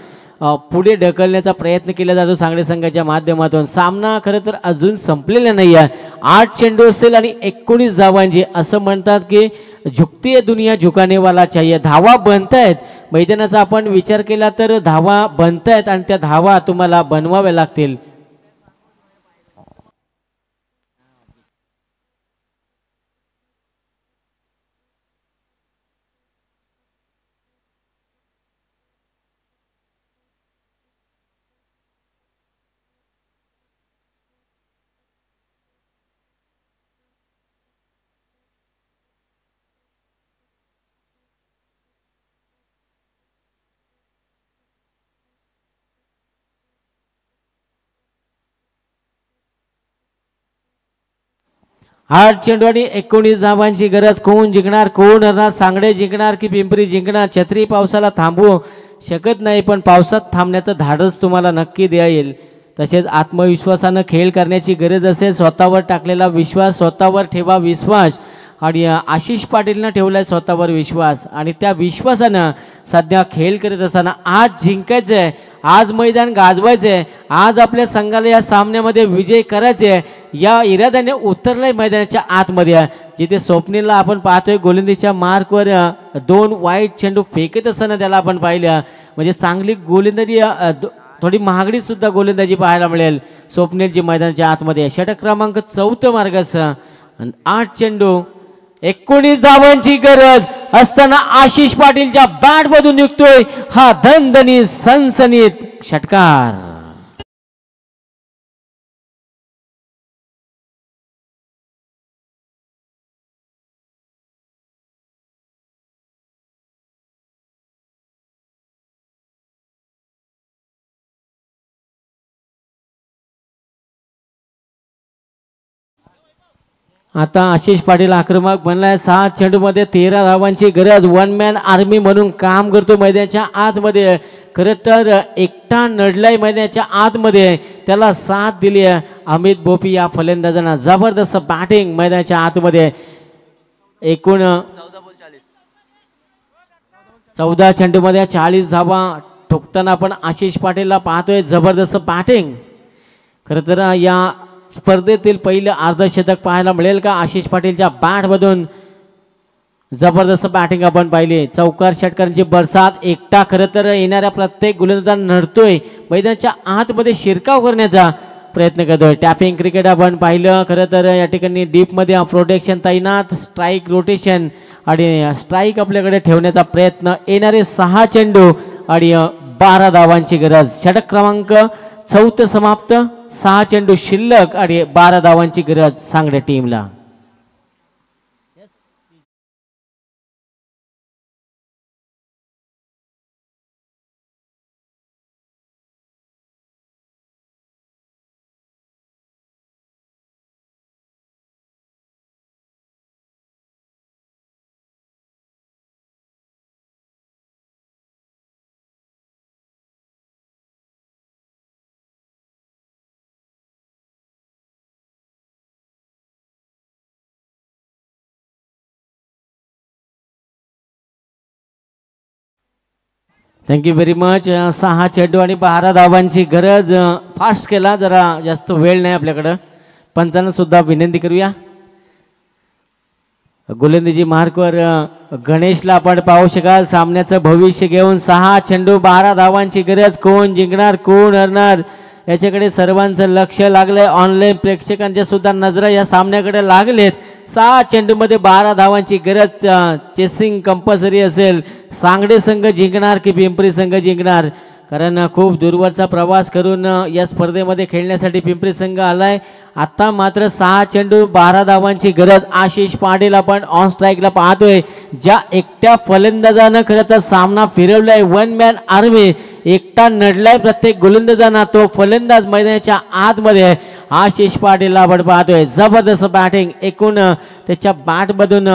पुढे ढकलण्याचा प्रयत्न केला जातो सांगडे संघाच्या माध्यमातून. सामना खरं तर अजून संपलेला नाही आहे. 8 चेंडू असतील आणि 19 धावांची. असं म्हणतात की झुकती है दुनिया झुकाने वाला चाहिए. धावा बनतायत. मैदानाचा आपण विचार केला तर धावा बनतायत आणि त्या धावा तुम्हाला बनवाव्या लागतील. आठ चेंडू आणि 19 धावांची गरज. कोण जिंकणार, कोण हरणार? सांगडे जिंकणार की पिंपरी जिंकणार? छत्री पावसाला थांबवू शकत नाही, पण पावसात थांबण्याचं धाडस तुम्हाला नक्की द्या येईल. तसेच आत्मविश्वासानं खेळ करण्याची गरज असेल. स्वतःवर टाकलेला विश्वास, स्वतःवर ठेवा विश्वास. आणि आशिष पाटीलनं ठेवलाय स्वतःवर विश्वास आणि त्या विश्वासानं सध्या खेळ करत असताना आज जिंकायचं आहे, आज मैदान गाजवायचं आहे, आज आपल्या संघाला या सामन्यामध्ये विजय करायचे आहे या इराद्याने उतरलाय मैदानाच्या आतमध्ये. जिथे स्वप्नीलला आपण पाहतोय गोलंदाजीच्या मार्कवर 2 वाईट चेंडू फेकत असताना त्याला आपण पाहिलं. म्हणजे चांगली गोलंदाजी, थोडी महागडी सुद्धा गोलंदाजी पाहायला मिळेल स्वप्नीलची मैदानाच्या आतमध्ये. षटक क्रमांक 4 मार्गाचा. 8 चेंडू 19 धावांची गरज असताना आशिष पाटीलच्या बॅट मधून निघतोय हा दणदणीत सनसनीत षटकार. आता आशिष पाटील आक्रमक बनलाय. 7 चेंडूमध्ये 13 धावांची गरज. 1 मॅन आर्मी म्हणून काम करतो मैदानाच्या आतमध्ये. खरं तर एकटा नडलाय मैदानाच्या आतमध्ये. त्याला साथ दिली आहे अमित भोपी या फलंदाजांना. जबरदस्त बॅटिंग मैदानाच्या आतमध्ये. एकूण 14 चेंडूमध्ये 40 धावा ठोकताना आपण आशिष पाटीलला पाहतोय. जबरदस्त बॅटिंग. खरं तर या स्पर्धेतील पहिलं अर्धशतक पाहायला मिळेल का आशिष पाटीलच्या बॅटमधून? जबरदस्त बॅटिंग आपण पाहिली. चौकार षटकारांची बरसात. एकटा खरं तर येणाऱ्या प्रत्येक गोलंदाज नडतोय मैदानाच्या आतमध्ये शिरकाव करण्याचा प्रयत्न करतोय. टॅपिंग क्रिकेट आपण पाहिलं. खरं तर या ठिकाणी डीपमध्ये प्रोटेक्शन तैनात. स्ट्राईक रोटेशन आणि स्ट्राईक आपल्याकडे ठेवण्याचा प्रयत्न. येणारे 6 चेंडू आणि 12 धावांची गरज. षटक क्रमांक 4 समाप्त. 6 चेंडू शिल्लक आणि 12 धावांची गरज सांगड्या टीमला. Thank you very much. 6 चेंडू आणि 12 धावांची गरज. फास्ट केला जरा, जास्त वेळ नाही आपल्याकडं. पंचांना सुद्धा विनंती करूया. गोलंदाजी मार्कवर गणेशला आपण पाहू शकाल. सामन्याचं भविष्य घेऊन 6 चेंडू 12 धावांची गरज. कोण जिंकणार कोण हरणार याच्याकडे सर्वांचं लक्ष लागलंय. ऑनलाईन प्रेक्षकांच्या सुद्धा नजरा या सामन्याकडे लागलेत. 6 चेंडूमध्ये 12 धावांची गरज. चेसिंग कंपल्सरी असेल. सांगडे संघ जिंकणार की पिंपरी संघ जिंकणार, कारण खूप दूरवरचा प्रवास करून या स्पर्धेमध्ये खेळण्यासाठी पिंपरी संघ आलाय. आता मात्र 6 चेंडू 12 धावांची गरज. आशिष पाटील आपण ऑन स्ट्राईकला पाहतोय. ज्या एकट्या फलंदाजानं खरं तर सामना फिरवलाय. वन मॅन आर्मी, एकटा नडलाय प्रत्येक गोलंदाजांना. तो फलंदाज मैदानाच्या आतमध्ये आशिष पाटीलला आपण पाहतोय. जबरदस्त बॅटिंग. एकूण त्याच्या बॅटमधून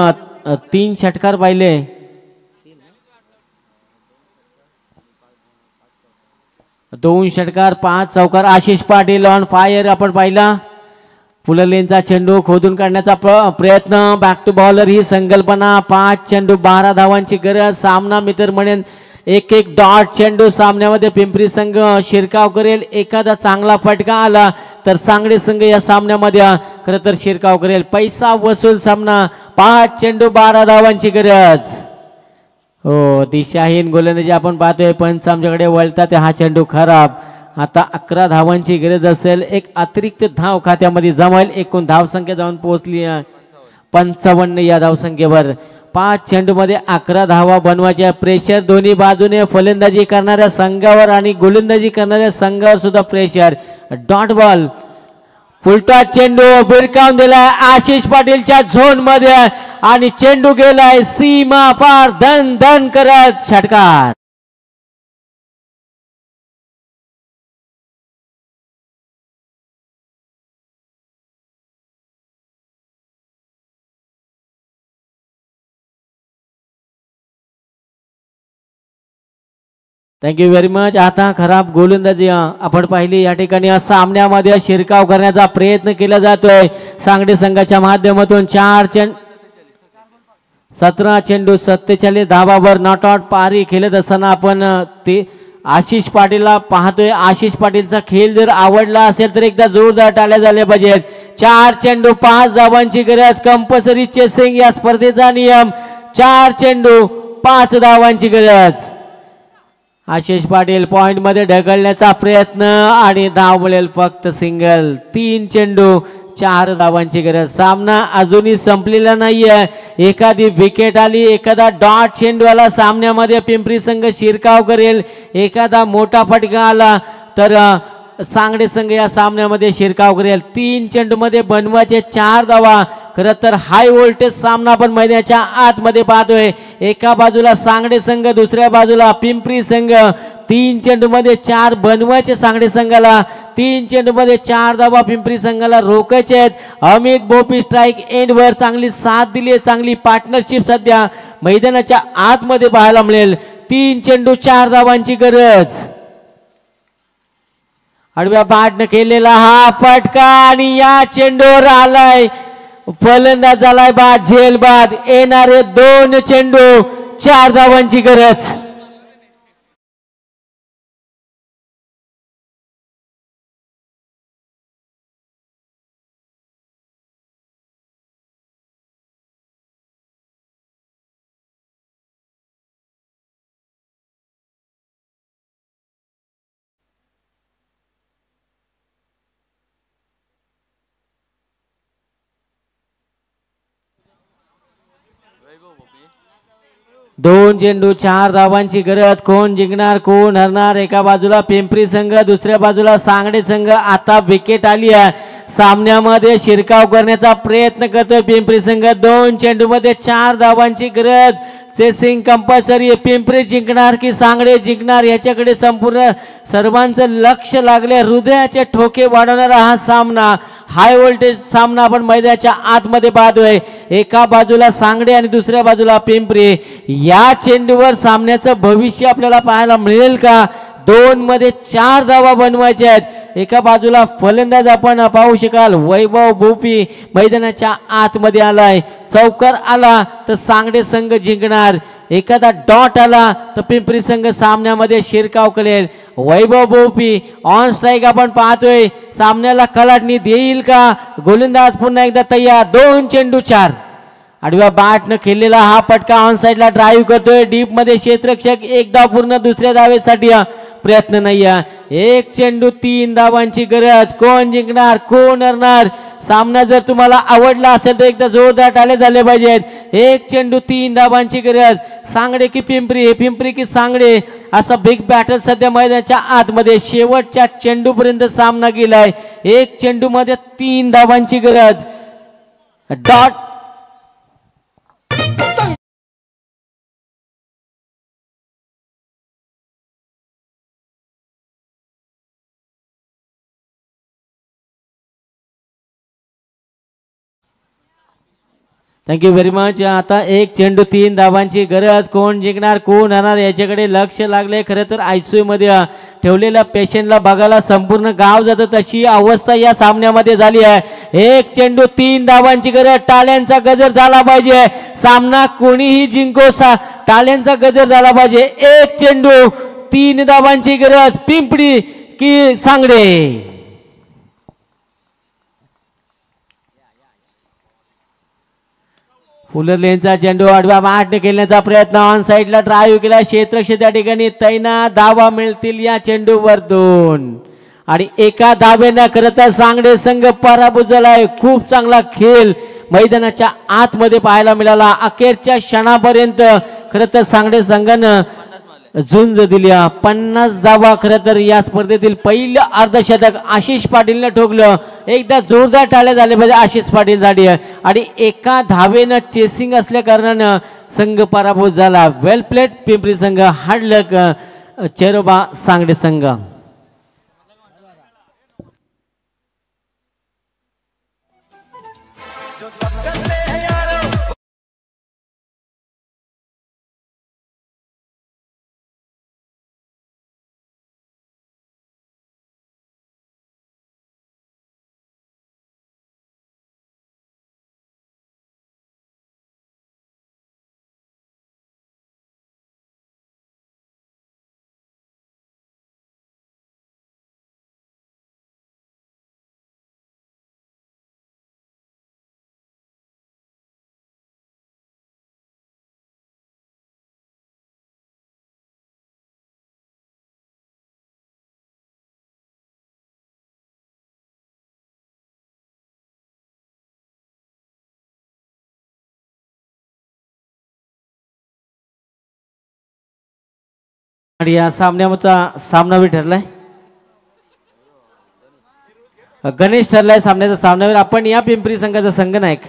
3 षटकार पाहिले. 2 षटकार 5 चौकार. आशिष पाटील ऑन फायर आपण पाहिला. फुललेनचा चेंडू खोदून काढण्याचा प्रयत्न. बॅक टू बॉलर ही संकल्पना. 5 चेंडू 12 धावांची गरज. सामना मित्र म्हणेन एक डॉट चेंडू सामन्यामध्ये पिंपरी संघ शिरकाव करेल. एखादा चांगला फटका आला तर सांगडे संघ या सामन्यामध्ये खरं तर शिरकाव करेल. पैसा वसूल सामना. 5 चेंडू 12 धावांची गरज. हो, दिशाहीन गोलंदाजी आपण पाहतोय. पंच आमच्याकडे वळतात. हा चेंडू खराब. आता 11 धावांची गरज असेल. एक अतिरिक्त धाव खात्यामध्ये जमेल. एकूण धावसंख्या जाऊन पोहोचली 55 या धावसंख्येवर. 5 चेंडूमध्ये 11 धावा बनवायच्या. प्रेशर दोन्ही बाजूने फलंदाजी करणाऱ्या संघावर आणि गोलंदाजी करणाऱ्या संघावर सुद्धा प्रेशर. Dot ball. फुलटा चेंडू भिरकावून दिलाय आशिष पाटीलच्या झोन मध्ये आणि चेंडू गेलाय सीमा पार. धन धन करत षटकार. Thank you very much. आता खराब गोलंदाजी आपण पाहिली. या ठिकाणी सामन्यामध्ये शिरकाव करण्याचा प्रयत्न केला जातोय सांगडे संघाच्या माध्यमातून. 17 चेंडू 47 धावावर नॉट आउट पारी खेळत असताना आपण ते आशिष पाटीलला पाहतोय. आशिष पाटीलचा खेळ जर आवडला असेल तर एकदा जोरदार टाळ्या झाल्या पाहिजेत. 4 चेंडू 5 धावांची गरज. कंपल्सरी चेसिंग या स्पर्धेचा नियम. 4 चेंडू 5 धावांची गरज. आशिष पाटील पॉइंट मध्ये ढकलण्याचा प्रयत्न आणि धाव मिळेल फक्त सिंगल. 3 चेंडू 4 धावांची गरज. सामना अजूनही संपलेला नाहीये. एखादी विकेट आली, एखादा डॉट चेंडू आला सामन्यामध्ये पिंपरी संघ शिरकाव करेल. एखादा मोठा फटका आला तर सांगडे संघ या सामन्यामध्ये शिरकाव करेल. 3 चेंडू मध्ये बनवायचे 4 धावा. खरं तर हाय व्होल्टेज सामना आपण मैदानाच्या आतमध्ये पाहतोय. एका बाजूला सांगडे संघ, दुसऱ्या बाजूला पिंपरी संघ. 3 चेंडू मध्ये 4 बनवायचे सांगडे संघाला. 3 चेंडू मध्ये 4 धावा पिंपरी संघाला रोकायचे आहेत. अमित बोपी स्ट्राईक एंडवर चांगली साथ दिली आहे. चांगली पार्टनरशिप सध्या मैदानाच्या आतमध्ये पाहायला मिळेल. 3 चेंडू 4 धावांची गरज. आडव्या बॅटने केलेला हा फटका आणि या चेंडूवर आलाय फलंदाज झालाय बाद. झेल बाद. येणारे 2 चेंडू 4 धावांची गरज. 2 चेंडू 4 धावांची गरज. कोण जिंकणार कोण हरणार. एका बाजूला पिंपरी संघ दुसऱ्या बाजूला सांगडे संघ. आता विकेट आली आहे. सामन्यामध्ये शिरकाव करण्याचा प्रयत्न करतोय पिंपरी संघ. 2 चेंडू मध्ये 4 धावांची गरज. Chasing compulsory. पिंपरी जिंकणार की सांगडे जिंकणार याच्याकडे संपूर्ण सर्वांचं लक्ष लागले. हृदयाचे ठोके वाढवणारा हा सामना, हाय व्होल्टेज सामना आपण मैदानाच्या आतमध्ये पाहतोय. एका बाजूला सांगडे आणि दुसऱ्या बाजूला पिंपरी. या चेंडूवर सामन्याचं भविष्य आपल्याला पाहायला मिळेल का? 2 मध्ये 4 धावा बनवायच्या आहेत. एका बाजूला फलंदाज आपण पाहू शकाल वैभव भोपी मैदानाच्या आतमध्ये आलाय. चौकार आला तर सांगडे संघ जिंकणार. एखादा डॉट आला तर पिंपरी संघ सामन्यामध्ये शिरकाव करेल. वैभव भोपी ऑन स्ट्राईक आपण पाहतोय. सामन्याला कलाटणी देईल का? गोलंदाज पुन्हा एकदा तयार. 2 चेंडू 4. आडव्या बॅटनं खेळलेला हा फटका ऑन साइडला ड्राईव्ह करतोय. डीप मध्ये क्षेत्ररक्षक एकदा पूर्ण दुसऱ्या धावेसाठी प्रयत्न नाही. 1 चेंडू 3 धावांची गरज. कोण जिंकणार कोण हरणार. सामना जर तुम्हाला आवडला असेल तर एकदा जोरदार टाळे झाले पाहिजेत. 1 चेंडू 3 धावांची गरज. सांगडे की पिंपरी, पिंपरी की सांगडे, असा बिग बॅटल सध्या मैदानाच्या आतमध्ये. शेवटच्या चेंडूपर्यंत सामना गेलाय. 1 चेंडू मध्ये 3 धावांची गरज. Dot thank you very much. आता 1 चेंडू 3 धावांची गरज. कोण जिंकणार कोण हरणार याच्याकडे लक्ष लागले. खरं तर आयसीयू मध्ये ठेवलेल्या पेशंटला बघायला संपूर्ण गाव जातं तशी अवस्था या सामन्यामध्ये झाली आहे. 1 चेंडू 3 धावांची गरज. टाळ्यांचा गजर झाला पाहिजे. सामना कोणीही जिंको, टाळ्यांचा गजर झाला पाहिजे. 1 चेंडू 3 धावांची गरज. पिंपरी की सांगडे. फुलर लेनचा चेंडू आडव्या बॅटने खेळण्याचा प्रयत्न. ऑन साइडला ड्राईव्ह केला. क्षेत्ररक्षक त्या ठिकाणी तैनात. धावा मिळतील या चेंडूवर 2 आणि एका धावेनं खरं तर सांगडे संघ पराभूत झालाय. खूप चांगला खेळ मैदानाच्या आतमध्ये पाहायला मिळाला. अखेरच्या क्षणापर्यंत खरं तर सांगडे संघानं झुंज दिली. 50 धावा खरं तर या स्पर्धेतील पहिलं अर्धशतक आशिष पाटीलनं ठोकलं. एकदा जोरदार टाळ्या झाले पाहिजे आशिष पाटील साठी. आणि एका धावेनं चेसिंग असल्या कारणानं संघ पराभूत झाला. वेल प्लेड पिंपरी संघ. हार्ड लक चेरोबा सांगडे संघ. आणि या सामन्याचा सामनावीर ठरलाय गणेश ठरलाय सामन्याचा सामनावीर. आपण या पिंपरी संघाचा संघनायक.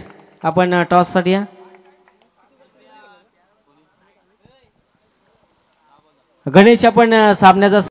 आपण टॉस साठी या. गणेश आपण सामन्याचा